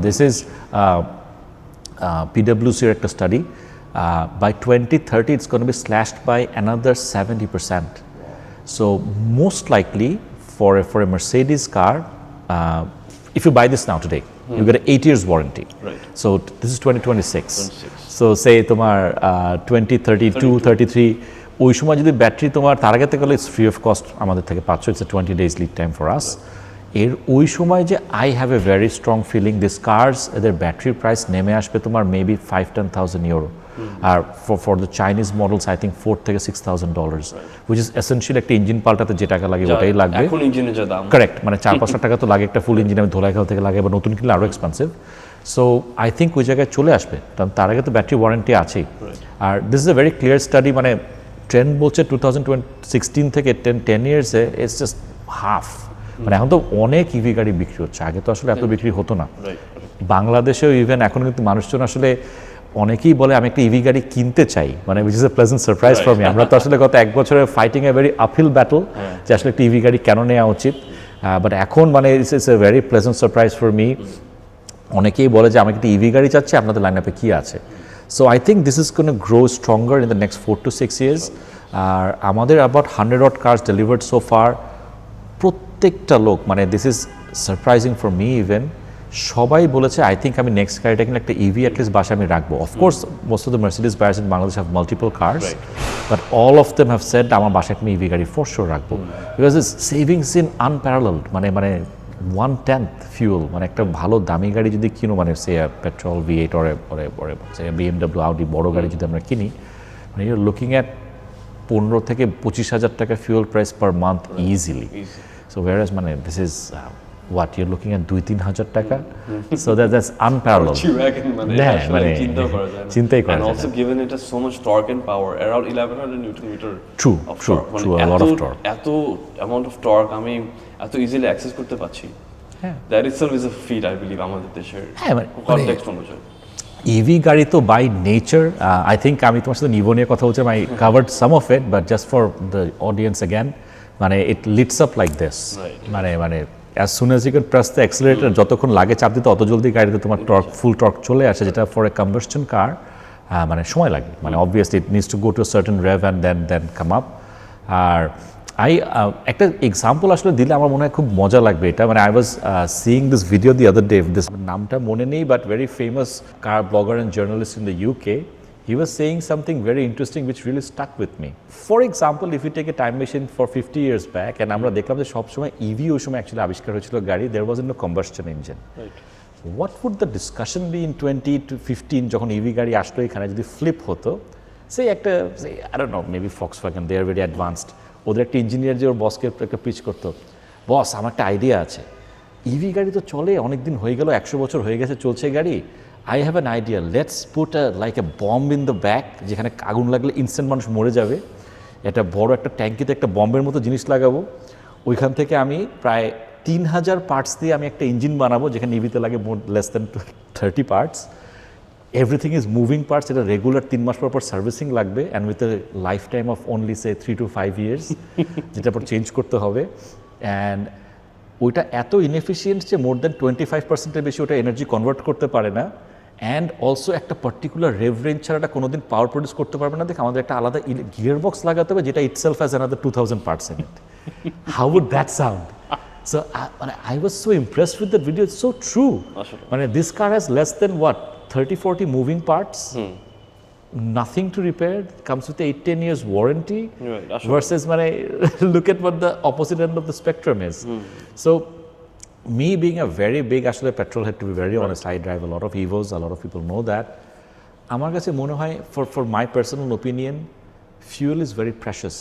this is PwC একটা study, by 2030 it's going to be slashed by another 70%. So most likely for a Mercedes car, if you buy this now today, you get an 8 years warranty. Right. So this is 2026. So say তোমার 2032, 33 ওই সময় যদি battery তোমার তার আগে থেকে it's free of cost আমাদের থেকে পাচ্ছ, it's 20 days lead time for us. এর ওই সময় যে I have a very strong feeling this cars এদের ব্যাটারির প্রাইস নেমে আসবে তোমার মেবি 5-10,000 euro. আর for the Chinese models I think $4,000 to $6,000, which is essential একটা ইঞ্জিন পাল্টাতে যে টাকা লাগে ওটাই লাগবে। এখন ইঞ্জিনের যা দাম, কারেক্ট, মানে 4-5 লাখ টাকা তো লাগে একটা ফুল ইঞ্জিন, আমি ধোলাইখাল থেকে লাগে, বা নতুন কিনলে আরও এক্সপেন্সিভ। সো আই থিঙ্ক ওই জায়গায় চলে আসবে, কারণ তার আগে তো ব্যাটারি ওয়ারেন্টি আছেই। আর this is a very clear study, মানে ট্রেন্ড বলছে 2016 থেকে 10 ইয়ার্সে ইটস জাস্ট হাফ। মানে এখন তো অনেক ইভি গাড়ি বিক্রি হচ্ছে, আগে তো আসলে এত বিক্রি হতো না। বাংলাদেশেও ইভেন এখন কিন্তু মানুষজন আসলে অনেকেই বলে আমি একটা ইভি গাড়ি কিনতে চাই, মানে which is a pleasant surprise for me. আমরা তো আসলে গত 1 বছরে fighting a very uphill battle যে আসলে একটা ইভি গাড়ি কেন নেওয়া উচিত, বাট এখন মানে it's a very pleasant surprise for me. অনেকেই বলে যে আমি একটা ইভি গাড়ি চাচ্ছি, আপনাদের লাইন আপে কী আছে। So I think this is gonna grow stronger in the next 4 to 6 years. আর আমাদের about 100 odd cars delivered so far, প্রত্যেকটা লোক মানে this is surprising for me even, সবাই বলেছে আই থিঙ্ক আমি নেক্সট গাড়িটা কিনে একটা ইভি অ্যাটলিস্ট বাসায় আমি রাখবো। Of course most of the Mercedes buyers in Bangladesh have multiple cars, but all of them have said আমার বাসায় একটা ইভি গাড়ি ফর শিওর রাখবো, because is savings in unparalleled, মানে 1/10 ফিউল, মানে একটা ভালো দামি গাড়ি যদি কিনো মানে সে পেট্রোল V8 ওরে BMW আউডি বড় গাড়ি যদি আমরা কিনি, মানে ইউর লুকিং অ্যাট 15 থেকে 25,000 টাকা fuel price per month easily. So whereas মানে this is what you're looking at 2-3 হাজার টাকা, so that's unparalleled. Wagon মানে চিন্তাই করা যায় and also given it has so much torque and power around 1100 newton meter true a lot of torque, এত amount of torque আমি এত easily access করতে পারছি, that itself is a feat I believe আমাদের দেশের context অনুযায়ী। EV গাড়ি তো বাই নেচার, আই থিঙ্ক আমি তোমার সাথে নিভো নিয়ে কথা বলছি, I covered some of it, but just for the audience again, মানে it leads up like this, মানে as soon as you can press the accelerator, যতক্ষণ লাগে চাপ দিতে অত জলদি গাড়িতে তোমার টর্ক ফুল টর্ক চলে আসে, যেটা ফর এ কম্বাসশন কার মানে সময় লাগে, মানে obviously it needs to go to a certain rev and then come up. আর একটা এক্সাম্পল আসলে দিলে আমার মনে হয় খুব মজা লাগবে এটা, মানে I was seeing this video the other day, this নামটা মনে নেই but very famous car blogger and journalist in the UK. He was saying something very interesting which really stuck with me. For example, if you take a time machine for 50 years back, and আমরা দেখলাম যে সব সময় EV ওই সময় actually আবিষ্কার হয়েছিল গাড়ি, there was no combustion engine. What would the discussion be in 2015 যখন ইভি গাড়ি আসলো এখানে, যদি ফ্লিপ হতো, সেই একটা I don't know, maybe Volkswagen, they are very advanced, ওদের একটা ইঞ্জিনিয়ার যে ওর বসকে একটা পিচ করতো, বস আমার একটা আইডিয়া আছে, ইভি গাড়ি তো চলে অনেক দিন হয়ে গেল, 100 বছর হয়ে গেছে চলছে গাড়ি, I have an idea, let's put like a bomb in the back, যেখানে আগুন লাগলে ইনস্ট্যান্ট মানুষ মরে যাবে, এটা বড় একটা ট্যাঙ্কিতে একটা বম্বের মতো জিনিস লাগাবো, ওইখান থেকে আমি প্রায় 3000 পার্টস দিয়ে আমি একটা ইঞ্জিন বানাবো, যেখানে ইভিতে লাগে less than 30 parts, everything is moving parts, এটা রেগুলার 3 মাস পর সার্ভিসিং লাগবে, and with a life time of only say 3 to 5 years, যেটা পর চেঞ্জ করতে হবে, অ্যান্ড ওইটা এত ইনএফিসিয়েন্ট যে মোর দেন 25%-এর বেশি ওটা এনার্জি কনভার্ট করতে পারে না, অ্যান্ড অলসো একটা পার্টিকুলার রেভ রেঞ্জ ছাড়া এটা কোনোদিন পাওয়ার প্রডিউস করতে পারবে না, দেখে আমাদের একটা আলাদা গিয়ার বক্স লাগাতে হবে, যেটা itself has another 2000 parts in it. How would that sound? So মানে I was so impressed with that video, it's so true, মানে this car has less than 30-40 moving parts, nothing to repair, comes with a 8-10 years warranty, versus মানে look at what the opposite end of the spectrum is. So me being a very big আসলে petrol head, to be very honest, I drive a lot of Evos, a lot of people know that. আমার কাছে মনে হয় for my personal opinion, fuel is very precious,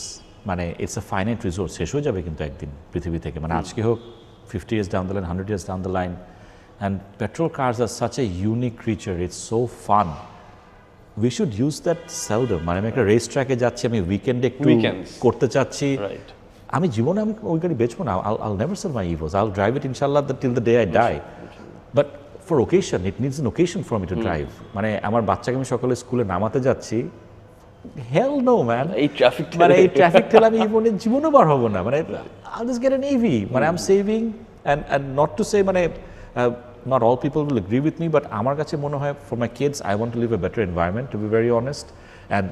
মানে it's a finite resource, শেষ হয়ে যাবে কিন্তু একদিন পৃথিবী থেকে, মানে আজকে হোক 50 years down the line, 100 years down the line, and petrol cars are such a unique creature, it's so fun. We should use that seldom, মানে আমি একটা রেস ট্র্যাকে যাচ্ছি, আমি উইকেন্ডে একটু করতে চাচ্ছি, আমি জীবনে আমি ওই গাড়ি বেচবো না, I'll never sell my Evos, I'll drive it inshallah till the day I die, but for occasion, it needs an occasion for me to drive. মানে আমার বাচ্চাকে আমি সকালে স্কুলে নামাতে যাচ্ছি, hell no man, এই ট্রাফিক মানে এই ট্রাফিক ঠেলে আমি জীবনে বার হবো না, মানে I'll just get an EV, মানে I'm saving, and not to say মানে not all people will agree with me, but আমার কাছে মনে হয় for my kids I want to live a better environment, to be very honest, and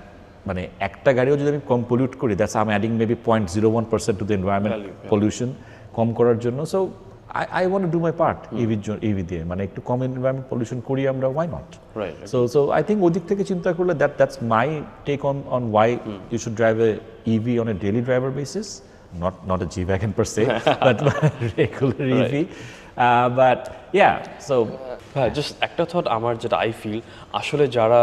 মানে একটা গাড়িও যদি আমি কম পলিউট করি, that's I am adding maybe 0.01% to the environment pollution কম করার জন্য, so I want to do my part EV দিয়ে, মানে একটু কম এনভায়রনমেন্ট পলিউশন করি আমরা, why not? So I think ওদিক থেকে চিন্তা করলে that's my take on why you should drive a EV on a daily driver basis, not a G-Wagon per se, but regular EV. But yeah, so just একটা thought আমার যেটা I feel, আসলে যারা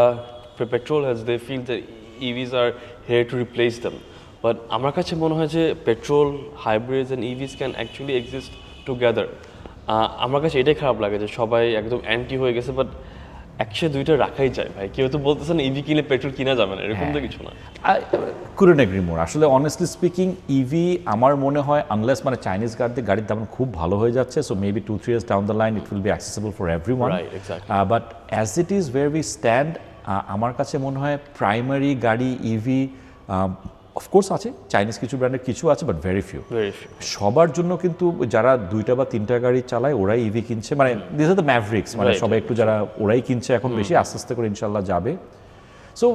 petrol has, they feel that EVs are here to replace them, but আমার কাছে মনে হয় যে petrol, hybrids and EVs can actually exist together. আমার কাছে এটাই খারাপ লাগে যে সবাই একদম অ্যান্টি হয়ে গেছে, বাট একসাথে দুইটা রাখাই যায় ভাই, কেউ তো বলতেছে না ইভি কিনে পেট্রোল কিনা যাবে না, এরকম তো কিছু না। couldn't agree more, আসলে honestly speaking ইভি আমার মনে হয় আনলেস মানে চাইনিজ গাড়ির দাম খুব ভালো হয়ে যাচ্ছে, so maybe 2-3 years down the line it will be accessible for everyone, but as it is where we stand, আমার কাছে মনে হয় প্রাইমারি গাড়ি ইভি অফকোর্স আছে, চাইনিজ কিছু ব্র্যান্ডের কিছু আছে, বাট ভেরি ফিউ, সবার জন্য কিন্তু যারা 2টা বা 3টা গাড়ি চালায় ওরাই ইভি কিনছে, মানে দিস আর দ্য ম্যাভরিক্স, মানে সবাই একটু যারা ওরাই কিনছে এখন বেশি, আস্তে আস্তে করে ইনশাল্লাহ যাবে। সো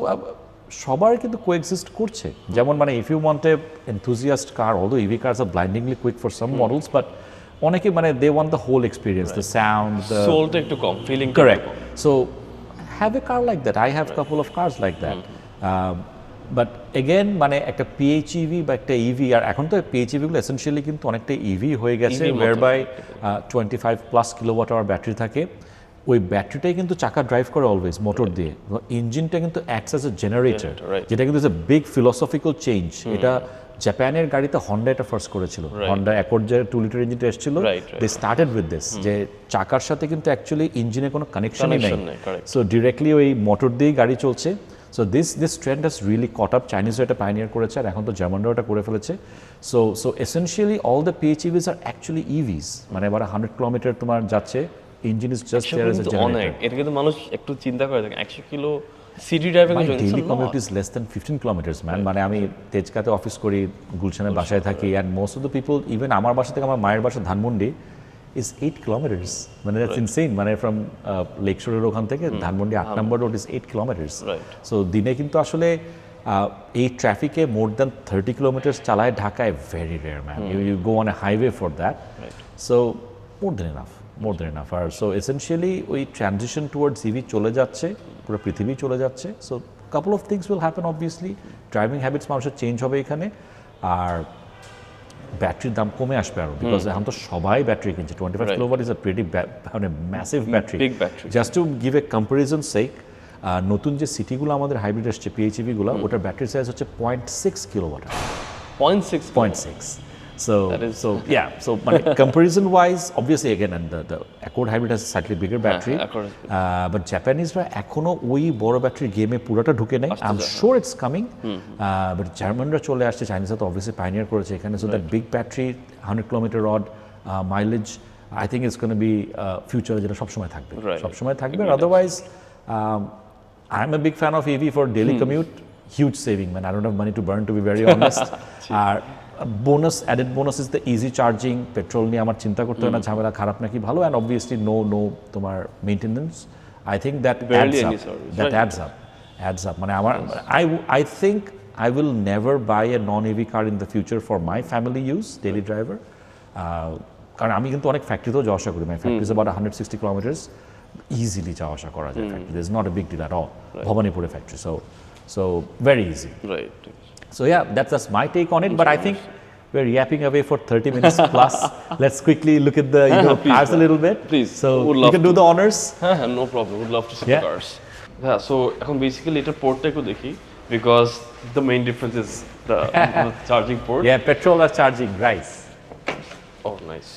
সবার কিন্তু কোএক্সিস্ট করছে, যেমন মানে if you want a enthusiast car, although EV cars are blindingly quick for some models, but অনেকে মানে they want the whole experience, the sound, the সোলটা একটু কম, feeling correct. So have a car like that. I have a couple of cars like that. But again মানে একটা PHEV বা একটা EV, আর এখন তো PHEV গুলো এসেনশিয়ালি কিন্তু অনেকটা EV হয়ে গেছে, whereby 25+ কিলোওয়াট আওয়ার ব্যাটারি থাকে। ওই ব্যাটারিটাই কিন্তু চাকা ড্রাইভ করে অলওয়েজ মোটর দিয়ে, ইঞ্জিনটা কিন্তু অ্যাক্টস অ্যাজ এ জেনারেটর, যেটা কিন্তু is a big philosophical change. এটা জাপানের গাড়িতে হন্ডা এটা ফার্স্ট করেছিল, হন্ডা অ্যাকর্ড যে 2 লিটার ইঞ্জিনটা এসেছিল, দে স্টার্টেড উইথ দিস, যে চাকার সাথে কিন্তু অ্যাকচুয়ালি ইঞ্জিনের কোনো কানেকশনই নেই, সো ডিরেক্টলি ওই মোটর দিয়েই গাড়ি চলছে। So this trend has really caught up, চাইনিজরা এটা পাইনিয়ার করেছে, আর এখন তো জার্মানরাও এটা করে ফেলেছে। So essentially all the PHEVs are actually EVs, মানে এবার 100 কিলোমিটার তোমার যাচ্ছে, engine is just there as a generator. এটা কিন্তু মানুষ একটু চিন্তা করে দেখেন 100 কিলো সিটি ড্রাইভিং এর জন্য daily commute is less than 15 kilometres man. মানে আমি তেজগাঁতে অফিস করি, গুলশানের বাসায় থাকি, and most of the people, even আমার বাসা থেকে আমার মায়ের বাসা ধানমন্ডি ইজ 8 কিলোমিটার্স, মানে দ্যাটস ইনসেইন। মানে ফ্রম লেক শোরের ওখান থেকে ধানমন্ডি 8 নম্বর রোড ইজ 8 কিলোমিটার্স। সো দিনে কিন্তু আসলে এই ট্রাফিকে মোর দ্যান 30 কিলোমিটার্স চালায় ঢাকায় very rare man, you go on a highway for that. So more than enough. আর সো এসেনশিয়ালি ওই ট্রানজিশন টুয়ার্ডস ইভি চলে যাচ্ছে, পুরো পৃথিবী চলে যাচ্ছে। So couple of things will happen obviously, driving habits মানুষের চেঞ্জ হবে এখানে, আর ব্যাটারির দাম কমে আসবে আরও, বিকজ এখন তো সবাই ব্যাটারি কিনছে। 25 কিলোওয়াট ইজ আ প্রিটি মানে massive battery. Just to give a comparison sake, নতুন যে সিটিগুলো আমাদের হাইব্রিড আসছে PHEV গুলো, ওটার ব্যাটারি সাইজ হচ্ছে 0.6 kilowatt. 0.6. So comparison wise, obviously again, and the Accord hybrid has a slightly bigger battery, but Japaneseরা এখনো ওই বড় ব্যাটারি গেমে পুরোটা ঢুকে নেই। I'm sure it's coming, but জার্মানরা চলে আসছে, চাইনিজরা তো obviously pioneer করেছে এখানে, so that big battery 100 kilometer odd mileage, I think it's going to be future, যেটা সবসময় থাকবে, otherwise I'm a big fan of EV for daily commute, huge saving, man. I don't have money to burn, to be very honest. Added bonus is the easy charging, petrol niye amar chinta korte hoy na jhamela kharap naki bhalo, and obviously no tomar maintenance. I think that adds up. Mane amar I think I will never buy a non-EV car in the future for my family use, daily driver. কারণ আমি কিন্তু অনেক ফ্যাক্টরিতেও যাওয়া আসা করি, my factory is about 160 kilometers, easily যাওয়া আসা করা যায় factory, there's not a big deal at all. Bhawanipure factory, so very easy. So yeah, that's my take on it, but I think we're yapping away for 30 minutes plus. Let's quickly look at the cars a little bit. Please. So you can do the honors. No problem. Would love to see the cars. Yeah. So এখন basically এটা পোর্টটা একটু দেখি, because the main difference is the charging port. Yeah, petrol or charging, right. Oh, nice.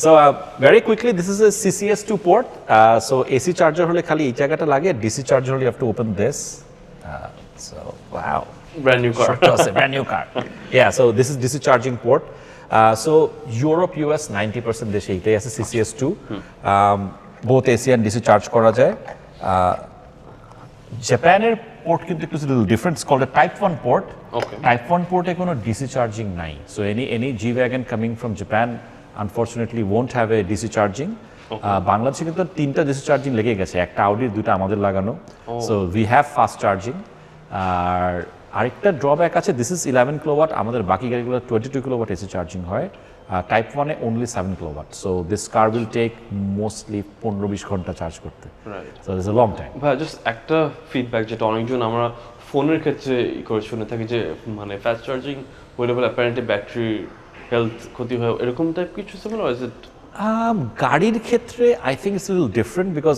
So very quickly, this is a CCS2 port. So AC charger hole khali ei jagata lage, DC charger hole you have to open this. So wow. Brand new car. Brand new car. Yeah, so this is DC charging port. So Europe, US 90% দেশে এটাই আছে CCS2. Both AC and DC charge করা যায়. জাপানের port কিন্তু একটু little different. It's called a Type 1 port. Okay. Type 1 পোর্টে কোনো DC charging নাই. So any G-Wagon coming from Japan unfortunately won't have a DC charging. বাংলাদেশে কিন্তু 3টা DC charging লেগে গেছে, একটা Audi, 2টা আমাদের লাগানো. So we have fast charging. আর আরেকটা ড্রব্যাক আছে, দিস ইজ 11 কিলোওয়াট, আমাদের বাকি গাড়িগুলো 22 কিলোওয়াট এসি চার্জিং হয়, টাইপ 1-এ only 7 kilowatt. So this car will take mostly 15-20 ঘন্টা চার্জ করতে, so this a long time. ভাই জাস্ট একটা ফিডব্যাক, যেটা অনেকজন আমরা ফোনের ক্ষেত্রে করে শুনে থাকি, যে মানে ফাস্ট চার্জিং হইলে বলে অ্যাপারেন্টলি ব্যাটারি হেলথ ক্ষতি হয়, এরকম টাইপ কিছু সিমিলার ইজ ইট? গাড়ির ক্ষেত্রে I think it's little different, because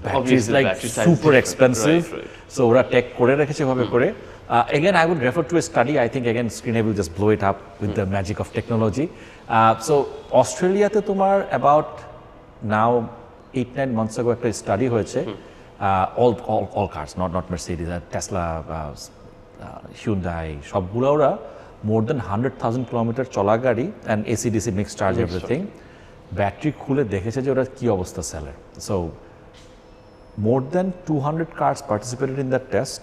battery is like super expensive, so ওরা টেক করে রেখেছে ভাবে করে। Again, I would refer to a study. I think again, Screenhead will just blow it up with the magic of technology. So Australia-তে তোমার about now 8-9 months ago একটা study হয়েছে, all cars, not Mercedes, Tesla, Hyundai, সবগুলো ওরা more than 100,000 kilometer চলা গাড়ি and AC/DC mixed charge everything, battery খুলে দেখেছে যে ওরা কি অবস্থা সেলের। So more than 200 cars participated in that test.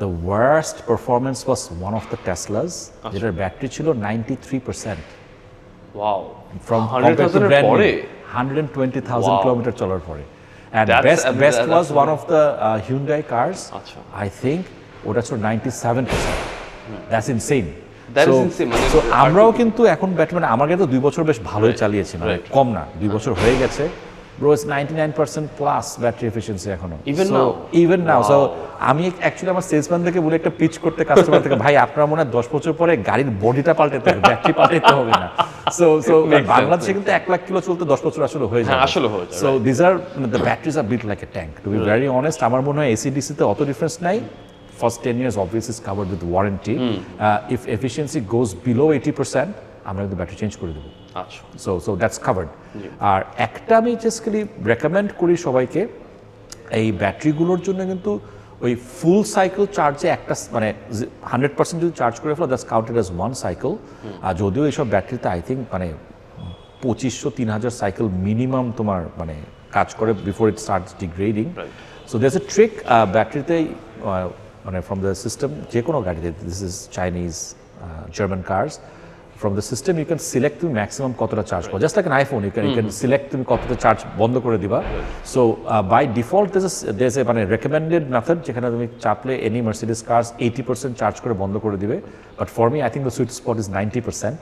The worst performance was one of the Teslas, যেটার ব্যাটারি ছিল 93%. Wow. From 100,000 brand new, 120,000 kilometer চলার পরে. And best was one of the Hyundai cars. I think ওটা ছিল 97%. That's insane. That is insane. So আমরাও কিন্তু এখন battery আমার কাছে তো 2 বছর বেশ ভালোই চালিয়েছি, মানে কম না, 2 বছর হয়ে গেছে। Bro, it's 99% plus battery efficiency এখনো। Even now. So আমি অ্যাকচুয়ালি আমার সেলসম্যানদেরকে বলে একটা পিচ করতে কাস্টমার থেকে, ভাই আপনারা মনে হয় 10 বছর পরে গাড়ির বডিটা পাল্টাতে হবে, ব্যাটারি পাল্টাতে হবে না। So বাংলাদেশে কিন্তু 1 লাখ কিলো চলতে 10 বছর আসলে হয়ে যায়। আসলে হয়ে যায়। So these are the batteries are built like a tank. To be very honest, আমার মনে হয় AC/DC তে অত ডিফারেন্স নাই। First 10 years obviously is covered with warranty. If efficiency goes below 80%, আমরা কিন্তু ব্যাটারি চেঞ্জ করে দেবো। আচ্ছা। So that's covered. আর একটা আমি বেসিক্যালি রেকমেন্ড করি সবাইকে, এই ব্যাটারিগুলোর জন্য কিন্তু ওই ফুল সাইকেল চার্জে একটা মানে 100% যদি চার্জ করে ফেলো, that's counted as one cycle. আর যদিও এইসব ব্যাটারিতে আই থিঙ্ক মানে 2500-3000 সাইকেল মিনিমাম তোমার মানে কাজ করে before it starts degrading. So that's a trick ব্যাটারিতে মানে ফ্রম দ্য সিস্টেম, যে কোনো গাড়িতে, this is Chinese, German cars, from the system you can select তুমি maximum কতটা চার্জ করো, just like an iPhone you can select তুমি কতটা চার্জ বন্ধ করে দিবা। So by default there's a মানে recommended method যেখানে তুমি চাপলে any Mercedes cars 80% চার্জ করে বন্ধ করে দিবে, but for me I think the sweet spot is 90%.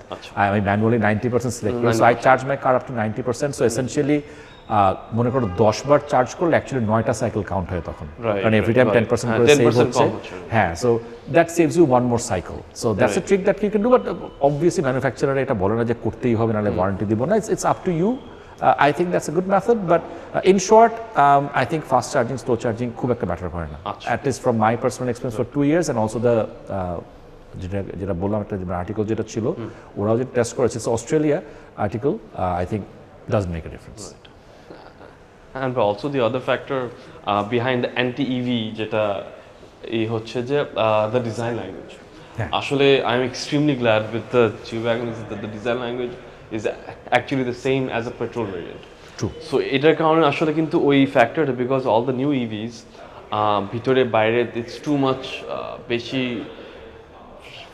I manually 90% select করি, so I charge my car up to 90%. So essentially মনে করো 10 বার চার্জ করলে অ্যাকচুয়ালি 9টা সাইকেল কাউন্ট হয় তখন, কারণ এভরি টাইম 10% করে সেভ হচ্ছে। হ্যাঁ, so that saves you one more cycle. So that's a trick that you can do, but obviously manufacturer এটা বলে না যে করতেই হবে, নাহলে ওয়ারেন্টি দিব না। It's up to you. I think that's a good method, but in short, I think fast charging, slow charging খুব একটা ম্যাটার করে না, at least from my personal experience for 2 years, and also the যেটা বললাম একটা article যেটা ছিল ওরাও যে টেস্ট করেছে, Australia article, I think doesn't make a difference. And also the other factor behind the anti-EV যেটা এই হচ্ছে যে the design language. আসলে I am extremely glad with the G-Wagon that the design language is actually the same as a petrol variant. True. So এটার কারণে আসলে কিন্তু ওই ফ্যাক্টরটা, because all the new EVs ভিতরে বাইরে it's too much বেশি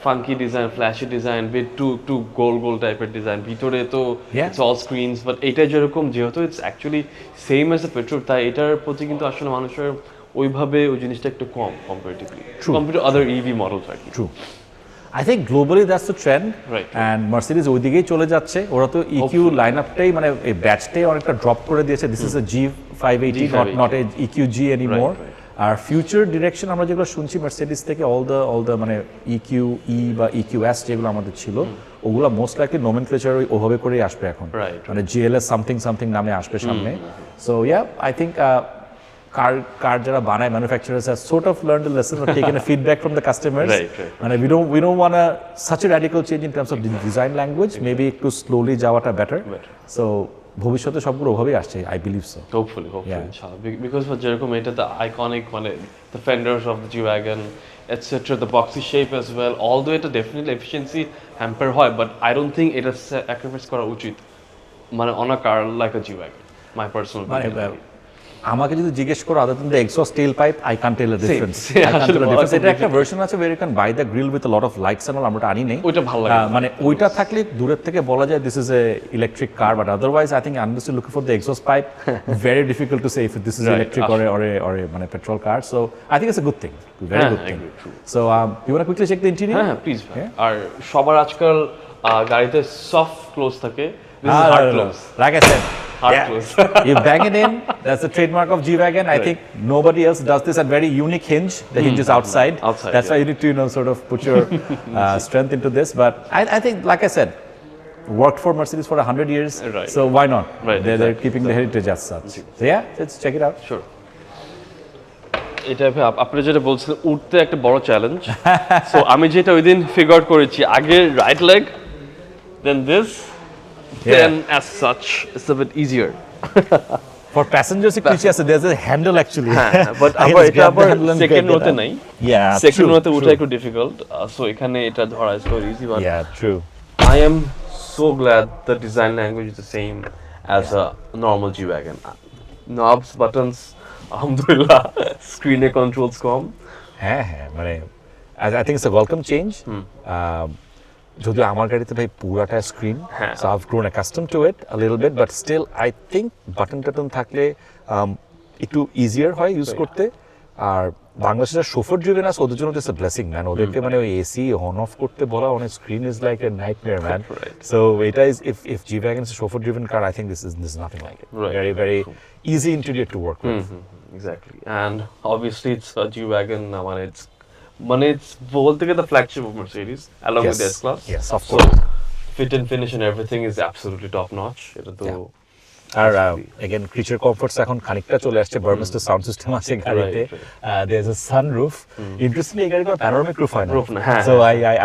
funky design, flashy design, bit too gold type of design. ভিতরে তো it's all screens, but এটা যেরকম যেহেতু it's actually same as a petrol, তাই এটার প্রতি কিন্তু আসলে মানুষের ওইভাবে ওই জিনিসটা একটু কম comparatively compared to other EV models আর কি। True. I think globally that's the trend, right? And Mercedes ওই দিকেই চলে যাচ্ছে। ওরা তো EQ লাইনআপটাই মানে এই ব্যাচটাই অনেকটা ড্রপ করে দিয়েছে। This is a G580, not a EQG anymore. আর ফিউচার ডিরেকশন আমরা যেগুলো শুনছি মার্সিডিজ থেকে, অল দ্য মানে EQE বা EQS যেগুলো আমাদের ছিল, ওগুলো মোস্ট লাইকলি নোমেনক্লেচার ওভাবে করেই আসবে এখন, মানে GLS সামথিং নামে আসবে সামনে। সো ইয়া, আই থিঙ্ক কার যারা বানায় manufacturers have sort of learned a lesson or taken a feedback from the customers. মানে we don't want such a radical change in terms of the design language. Maybe একটু slowly যাওয়াটা better. So ভবিষ্যতে সবগুলো ওভাবেই আসছে, I believe so. Hopefully, inshallah. Because for যেরকম এটা the iconic মানে the fenders of the G-Wagon, etc., the boxy shape as well, although এটা definitely efficiency hamper হয়, but I don't think এটা sacrifice করা উচিত মানে on a car like a G-Wagon, my personal opinion. আমাকে যদি জিজ্ঞেস করো other than the exhaust tailpipe, I can't tell a difference. এটা একটা ভার্সন আছে where you can buy the grill with a lot of lights and all, আমরা আনি নেই। ওইটা ভালো লাগে, মানে ওইটা থাকলে দূরের থেকে বলা যায় this is a electric car, but otherwise I think unless you're looking for the exhaust pipe, very difficult to say if this is electric or a মানে petrol car. So I think it's a good thing, very good thing. So you want to quickly check the interior? হ্যাঁ, please. আর সবার আজকাল গাড়িতে soft close থাকে, this is hard close. Like I said, you bang it in, that's the trademark of G-Wagon. I think nobody else does this, and very unique hinge. The hinge is outside. That's why you need to sort of put your strength into this. But I think, like I said, worked for Mercedes for 100 years, so why not? They're keeping the heritage as such. So yeah, let's check it out. Sure. এটা আপনি যেটা বলছিলেন উঠতে একটা বড় challenge. So আমি যেটা ওই দিন ফিগার আউট করেছি, আগে right leg, then this, then as such it's a bit easier. For passengers there's a handle actually, but আবার এটা আবার সেকেন্ড রোতে নাই। সেকেন্ড রোতে ওঠা একটু ডিফিকাল্ট, সো এখানে এটা ধরা is so easy one. Yeah, true. I am so glad the design language is the same as a normal G-Wagon. Knobs, buttons, alhamdulillah, screen controls কম। হ্যাঁ, মানে I think it's a welcome change. যদিও আমার গাড়িতে ভাই পুরাটা screen, so I've grown accustomed to it a little bit, but still I think button থাকলে একটু easier হয় ইউজ করতে। আর বাংলাদেশের শোফার ড্রিভেন আছে ওদের জন্য ইটস আ ব্লেসিং ম্যান ওদেরকে মানে ওই এসি অন অফ করতে বলা on screen is like a nightmare man so এটা is if G-Wagon is a chauffeur driven car I think this is nothing like it very easy interior to work with exactly and obviously it's a G-Wagon it's both the flagship of Mercedes along with the S-Class yes of course fit and finish and everything is absolutely top notch এটা তো আর again creature comforts এখন খানিকটা চলে আসছে Burmester sound system আছে গাড়িতে there's a sunroof interestingly এই গাড়ির কোনো panoramic roof হয় না so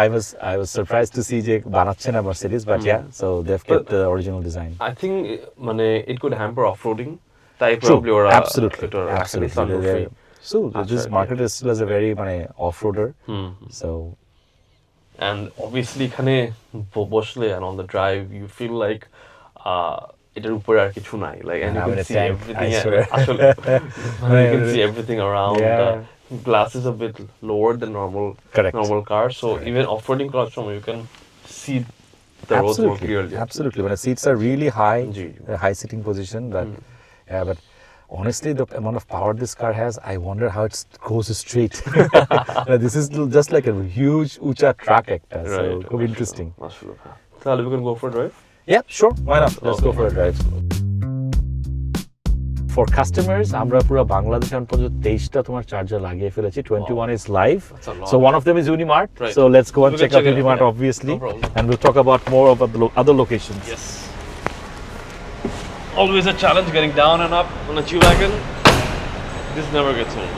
I was surprised to see যে বানাচ্ছে না Mercedes but yeah so they've kept the original design I think মানে it could hamper off-roading তাই probably ওরা absolutely so this market is still as a very মানে off-roader so and obviously এখানে বসলে and on the drive you feel like এটার উপরে আর কিছু নাই like and you can see everything আসলে you can see everything around glass is a bit lower than normal cars so even off-roading cars you can see the roads more clearly absolutely when the seats are really high high sitting position but but honestly the amount of power this car has I wonder how it goes straight this is just like a huge ucha truck actor so could be interesting so we can go for a drive yeah sure why not let's go for a drive for customers আমরা পুরো বাংলাদেশে এখন পর্যন্ত 23টা তোমার charger লাগিয়ে ফেলেছি 21 is live so one of them is Unimart so let's go and check out Unimart obviously and we'll talk about more about the other locations yes always a challenge getting down and up on a G-Wagon this never gets old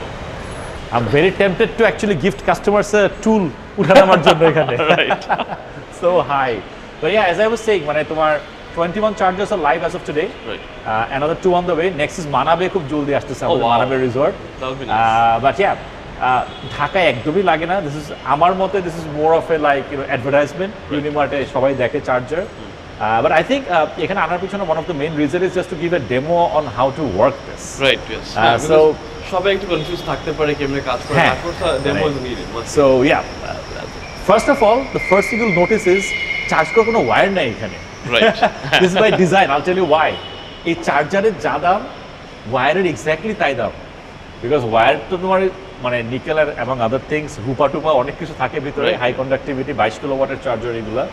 I'm very tempted to actually gift customers a tool উঠা নামার জন্য এখানে right so high but yeah as I was saying মানে তোমার 21 chargers are live as of today right another 2 on the way next is Manabe খুব জলদি আসতেছে আমাদের Manabe resort that would be nice but yeah ঢাকায় একদমই লাগে না this is আমার মতে this is more of a like you know advertisement Unimart এ সবাই দেখে চার্জার but I think এখানে আনার পিছনে one of the main reason is just to give a demo on how to work this right yes so সবাই একটু confuse থাকতে পারে কেমনে কাজ করে তারপর demo is needed so yeah first of all the first thing you'll notice is charge করার কোনো ওয়্যার নাই এখানে right this is by design I'll tell you why এই চার্জারের যা দাম ওয়্যারের এক্স্যাক্টলি তাই দাম because ওয়্যার তো তোমার মানে নিকেল এবং আদার থিংস রূপা টুপা অনেক কিছু থাকে ভিতরে হাই কন্ডাক্টিভিটি 22 কিলোওয়াটের চার্জার এগুলা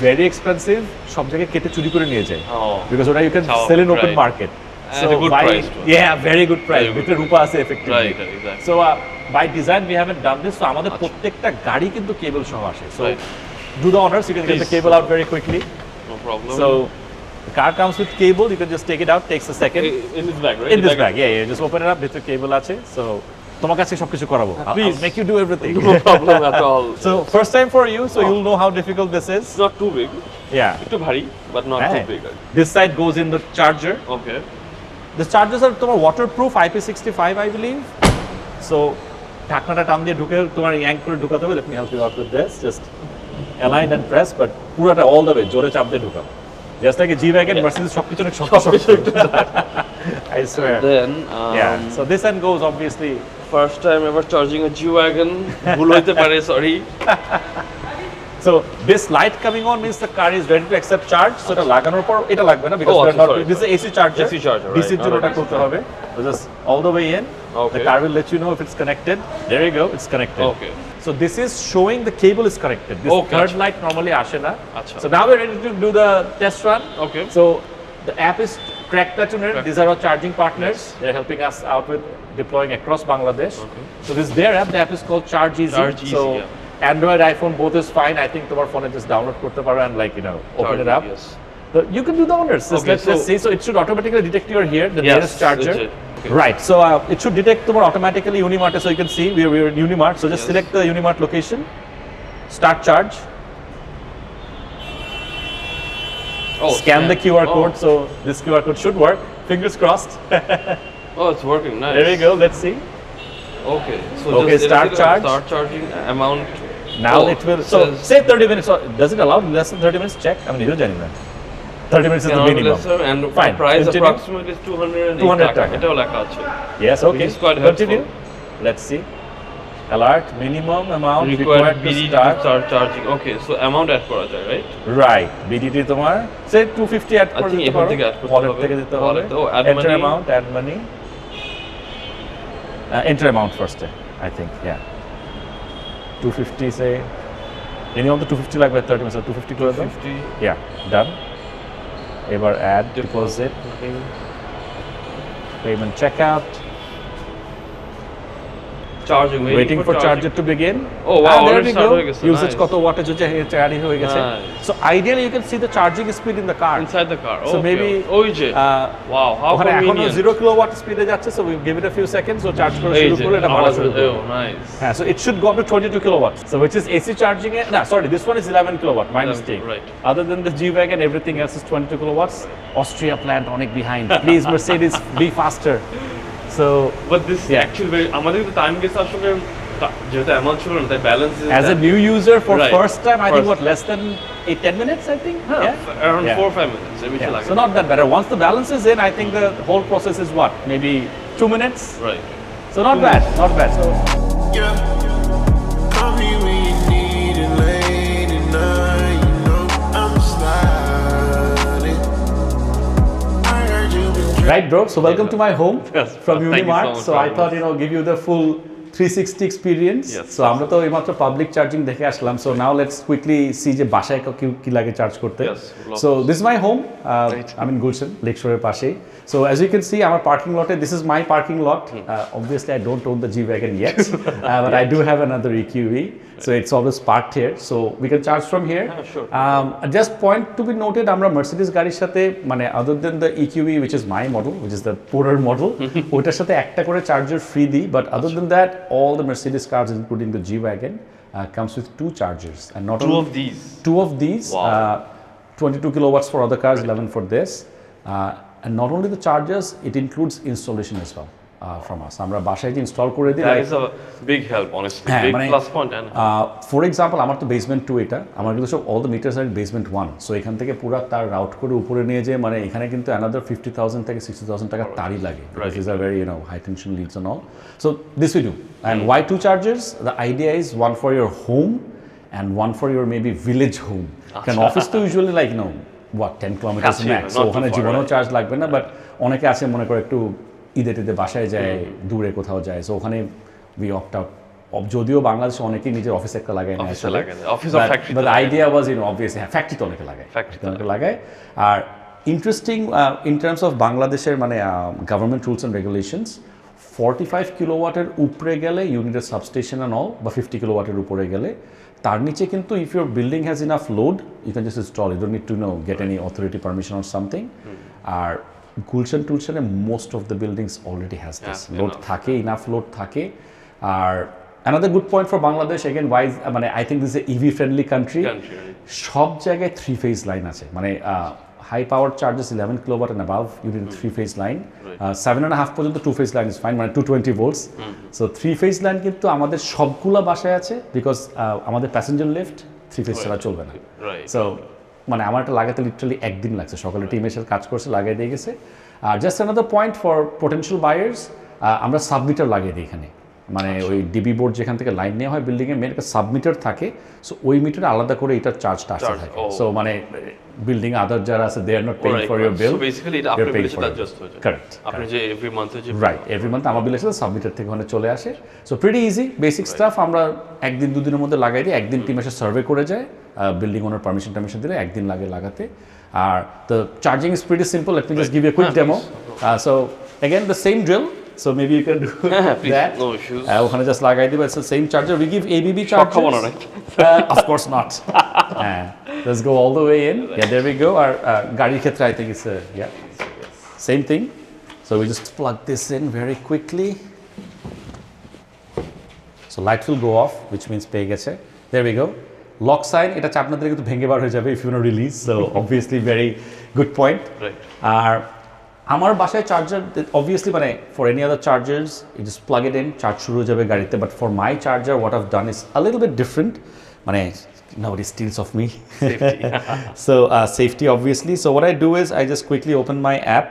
very expensive সব জায়গায় কেটে চুরি করে নিয়ে যায় because ওটা you can sell in open market so a good price yeah very good price ভিতরে রূপা আছে effectively right exactly so by design we haven't done this so আমাদের প্রত্যেকটা গাড়ি কিন্তু কেবল সহ আসে so do the honors you can get the cable out very quickly no problem so the car comes with cable you can just take it out takes a second in this bag right in this bag yeah just open it up ভিতরে কেবল আছে so তোমার কাছে সবকিছু করাবো I'll make you do everything no problem at all so first time for you so you'll know how difficult this is it's not too big yeah একটু ভারী but not too big this side goes in the charger okay the chargers are তোমার waterproof IP65 I believe so ঢাকনাটা টান দিয়ে ঢুকে তোমার yank করে ঢুকাতে হবে let me help you out with this just align and press but পুরোটা all the way জোরে চাপ দিয়ে ঢুকাও just like a G-Wagon Mercedes সবকিছু অনেক শক্ত I swear then yeah so this end goes obviously first time ever charging a G-Wagon ভুল হইতে পারে sorry so this light coming on means the car is ready to accept charge so এটা লাগানোর পর এটা লাগবে না because we're not this is AC charger DC এর জন্য এটা করতে হবে so just all the way in the car will let you know if it's connected there you go it's connected okay so this is showing the cable is connected this third light normally আসে না so now we're ready to do the test run okay so the app is Track-Tuner these are our charging partners they're helping us out with deploying across Bangladesh so this is their app the app is called Charge Easy so Android iPhone both is fine I think তোমার ফোনে just download করতে পারো and like you know open it up so you can do the honors let's see so it should automatically detect you're here the nearest charger right so it should detect tomorrow automatically Unimart so you can see we're in Unimart so just select the Unimart location start charge scan the QR code so this QR code should work fingers crossed oh it's working nice there you go let's see okay so okay start charging amount now it will so say 30 minutes or does it allow less than 30 minutes check I mean you know 30 minutes is the minimum and fine price continue. approximately is 200 টাকা এটাও লেখা আছে yes okay continue let's see alert minimum amount required to start charging okay so amount add করা যায় right BDT তোমার say 250 add করে দিতে পারো থেকে add করতে হবে wallet থেকে দিতে হবে add enter money amount add money Enter amount first, I think, yeah. 250 say, any of the 250 like by 30 minutes, 250 close 50. Yeah, done. Ever add deposit, payment checkout. Charging, Waiting for charger to begin. Oh wow, And there already we start go. হয়ে গেছে, Usage nice. কত wattage হচ্ছে ready হয়ে গেছে. Nice. So ideally you can see the charging speed in the car. Inside the car. So okay. maybe ওই যে wow, how ওখানে এখনো convenient. 0 কিলোওয়াট স্পিডে যাচ্ছে, so we give it a few seconds, so charge করে এই শুরু যে, করলে এটা বাড়া শুরু করবে. oh nice. হ্যাঁ, so it should go up to 22 kilowatts. So which is AC charging it. No, sorry, this one is 11 kilowatt. My 11, mistake. right. Other than the G-Wagon, everything else is 22 kilowatts. Austria plant অনেক behind. Please Mercedes, be faster. So But this Yeah. actually very আমাদের কিন্তু time গেছে আসলে যেহেতু amount ছিল না তাই balance as a new user for Right. first time, I think First. what less than 8-10 minutes, I think. around Yeah. 4 or 5 minutes এর বেশি Yeah. লাগে So not that better. Once the balance is in, I think the whole process is what, maybe 2 minutes. right. So not bad, not bad. So Yeah, call me when you need it late at night. You know I'm sliding. I heard you been right, bro. So welcome to my home Yes, from thank you so Unimart. much So for I thought give you the full 360 experience. Yes. So আমরা তো এইমাত্র public charging দেখে আসলাম. So now let's quickly see যে বাসায় কি লাগে charge করতে. Yes, love So this is my home. I'm in Gulshan, Lakeshore পাশেই. So as you can see, our parking lot, this is my parking lot. Obviously, I don't own the G-Wagon yet, but I do have another EQV. So it's always parked here. So we can charge from here. sure. Just point to be noted, আমরা Mercedes গাড়ির সাথে মানে other than the EQV, which is my model, which is the poorer model, ওইটার সাথে একটা করে charger free দিই. But other than that, all the Mercedes cars, including the G-Wagon, comes with 2 chargers. And not Two only of these. 2 of these, Wow. 22 kilowatts for other cars, 11 for this. And not only the chargers, it includes installation as well from us. আমরা বাসায় যে install করে দিই, That like, is a big help, honestly. হ্যাঁ, Big মানে, plus point. And for example আমার তো basement 2 এটা, আমার কিন্তু সব অল দ্য মিটার্স আর বেসমেন্ট 1, সো এখান থেকে পুরো তার রাউট করে উপরে নিয়ে যেয়ে মানে এখানে কিন্তু অ্যানাদার 50,000 থেকে 60,000 টাকা তারই লাগে, because these are very high tension leads and all. So this we do. And why 2 chargers? The idea is one for your home and one for your maybe village home. Karan office তো usually like 10 kilometers কাছে, max, not so too ওখানে far, জীবনেও right? Charge লাগবে না, but অনেকে আছে মনে করে একটু ঈদে টিদে বাসায় যায়, দূরে কোথাও যায়, সো ওখানে উই অপ্ট আউট. যদিও বাংলাদেশে অনেকেই নিজের অফিসে একটা লাগায় না, Office-এ লাগায় না, office or factory তে বাট লাগায়। আইডিয়া ওয়াজ অবভিয়াসলি হ্যাঁ ফ্যাক্টরিতে অনেকে লাগায়, Factory তে অনেকে লাগায়. আর ইন্টারেস্টিং ইন টার্মস অফ বাংলাদেশের মানে গভর্নমেন্ট রুলস অ্যান্ড রেগুলেশনস, 45 কিলোওয়াটের উপরে গেলে ইউনিটের সাবস্টেশন অ্যান্ড অল, বা 50 কিলোওয়াটের উপরে গেলে তার নিচে কিন্তু if your building has enough load, you can just install, you don't need to get any authority permission or something. আর গুলশান টুলশানে most of the buildings already has this load থাকে, enough load থাকে. আর another good point for Bangladesh, again, why মানে I think this is a EV friendly country. সব জায়গায় 3 phase line আছে, মানে high power charges 11 kilowatt and above, you need a 3 phase line. 7.5 পর্যন্ত 2 phase line is fine, মানে 220 volts. So 3 phase line কিন্তু আমাদের সবগুলা বাসায় আছে, বিকজ আমাদের প্যাসেঞ্জার লিফট 3 phase ছাড়া চলবে না. Right. So মানে আমার এটা লাগাতে লিটারালি একদিন লাগছে, সকালে টিমের সাথে কাজ করছে, লাগিয়ে দিয়ে গেছে. আর just another point for potential buyers, আমরা সাবমিটার লাগিয়ে দিই এখানে, মানে ওই ডিবি বোর্ড যেখান থেকে লাইন নেওয়া হয় বিল্ডিংয়ে মেন একটা সাবমিটার থাকে, সো ওই মিটারে আলাদা করে এটার চার্জটা আসতে থাকে. সো মানে বিল্ডিং আদার যারা আছে they are not paying for your bill, So basically এটা আপনার বিলের সাথে adjust হয়ে যায়. কারেক্ট, আপনি যে এভরি মান্থে যে রাইট, এভরি মান্থ আমার বিলের সাথে সাবমিটার থেকে ওখানে চলে আসে. So pretty easy basic staff, আমরা একদিন দুদিনের মধ্যে লাগাই দিই, একদিন টিম এসে সার্ভে করে যায়, বিল্ডিং ওনার পারমিশন দিলে একদিন লাগে লাগাতে. আর the charging is pretty simple, let me just give you quick demo. So again the same drill, so maybe you can do please, that. no issues. ওখানে জাস্ট লাগাই দিবে, it's the same charger. We give ABB chargers. খাবো না, right? Of course not. Let's go all the way in. Yeah, there we go. Our গাড়ির ক্ষেত্রে I think it's same thing. So we just plug this in very quickly. So light will go off, which means পেয়ে গেছে. There we go. Lock sign, এটা চাপ না দিলে কিন্তু ভেঙে বার হয়ে যাবে if you want to release. So obviously very good point. Right. আর আমার বাসায় চার্জার অবভিয়াসলি মানে for any other chargers you just plug it in, charge শুরু হয়ে যাবে গাড়িতে. But for my charger what I've done is a little bit different, মানে nobody steals of me. Safety. So safety obviously. So what I do is I just quickly open my app.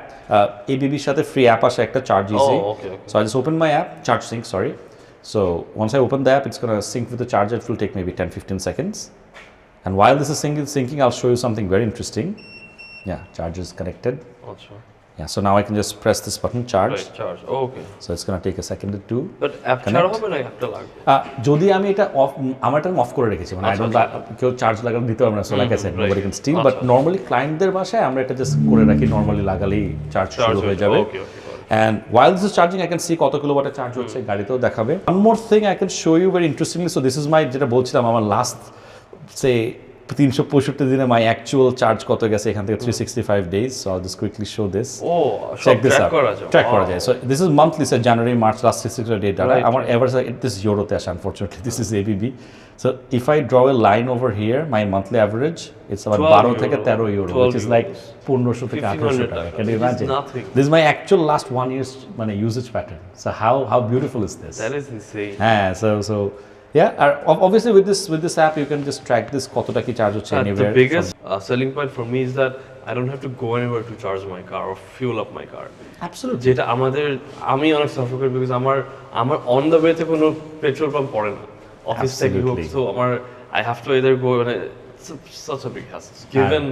ABB's সাথে free app আসে একটা Charge Easy. Oh, okay. So I just open my app, Charge Sync, sorry. So once I open the app, it's going to sync with the charger. It will take maybe 10-15 seconds. And while this is syncing, I'll show you something very interesting. Yeah, charger is connected. আচ্ছা Yeah, so now I can just press this button, charge. Right, charge. Oh, okay. So it's going to take a second or two. But app ছাড়া হবে না অ্যাপটা লাগবে? যদি আমি এটা of, আমার এটা অফ করে রেখেছি, মানে কেউ চার্জ লাগানো দিতে পারবে না, so like I said nobody can steal, but normally ক্লায়েন্টদের বাসায় আমরা এটা জাস্ট করে রাখি, নর্মালি লাগালেই চার্জ শুরু হয়ে যাবে। Okay. And while this is charging, I can see কত কিলোওয়াটে চার্জ হচ্ছে, গাড়িতেও দেখাবে। One more thing I can show you very interestingly, so this is my, যেটা বলছিলাম আমার লাস্ট say 365 দিনে my actual charge কত গেছে এখান থেকে 365 days, so I'll just quickly show this. Check this out. Track করা যায়। So this is monthly, so January, March, last 365 day data. আমার average, this is Eurote আসে unfortunately, this is ABB. So if I draw a line over here, my monthly average, it's about 12 থেকে 13 euro, which is like 1500 থেকে 1800 টাকা. Can you imagine? This is my actual last 1 year's মানে usage pattern. So how beautiful is this? That is insane. So yeah, obviously with this app you can just track this কতটা কি charge হচ্ছে anywhere. The biggest selling point for me is that I don't have to go anywhere to charge my car or fuel up my car. Absolutely. যেটা আমি অনেক suffer করি because আমার on the ওয়েতে কোনো পেট্রোল পাম্প পড়ে না office থেকে হোক, so I have to either go, and it's such a big hassle given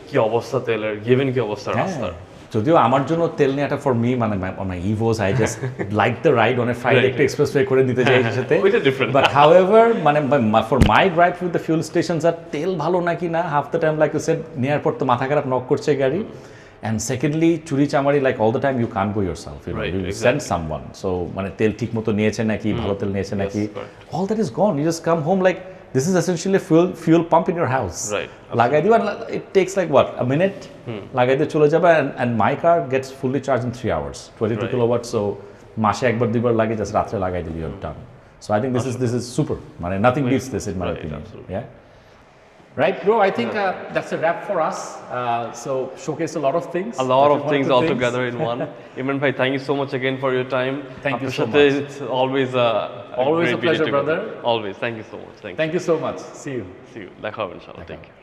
কি অবস্থা তেলের, given কি অবস্থা রাস্তার। যদিও আমার জন্য তেল নেওয়াটা ফর মি মানে my Evos, I just like the ride on a Friday একটু এক্সপ্রেসওয়ে করে দিতে চাই এর সাথে, ওইটা ডিফারেন্ট। বাট however মানে for my gripe with the fuel stations আর তেল ভালো নাকি না, half the time like you said নেয়ার পর তো মাথা খারাপ নক করছে গাড়ি, and secondly চুরি চামারি like all the time you can't go yourself, you know, you send someone, so মানে তেল ঠিক মতো নিয়েছে নাকি, ভালো তেল নিয়েছে নাকি, all that is gone, you just come home like this is essentially a fuel pump in your house. Right. লাগাই দিবা, it takes like what, a minute, লাগাই দিয়ে চলে যাবে, and my car gets fully charged in 3 hours, 22 kilowatts, so মাসে একবার দুইবার লাগে, just রাত্রে লাগাই দিলে you're done. So I think this is super, মানে nothing beats this in my opinion. Yeah. Right, bro, I think that's a wrap for us. So showcase a lot of things. A lot of things all together in one. Imran bhai, thank you so much again for your time. Thank you so much. It's always a pleasure, brother. Always. Thank you so much. Thank you so much. See you. দেখা হবে ইনশাআল্লাহ। Thank you.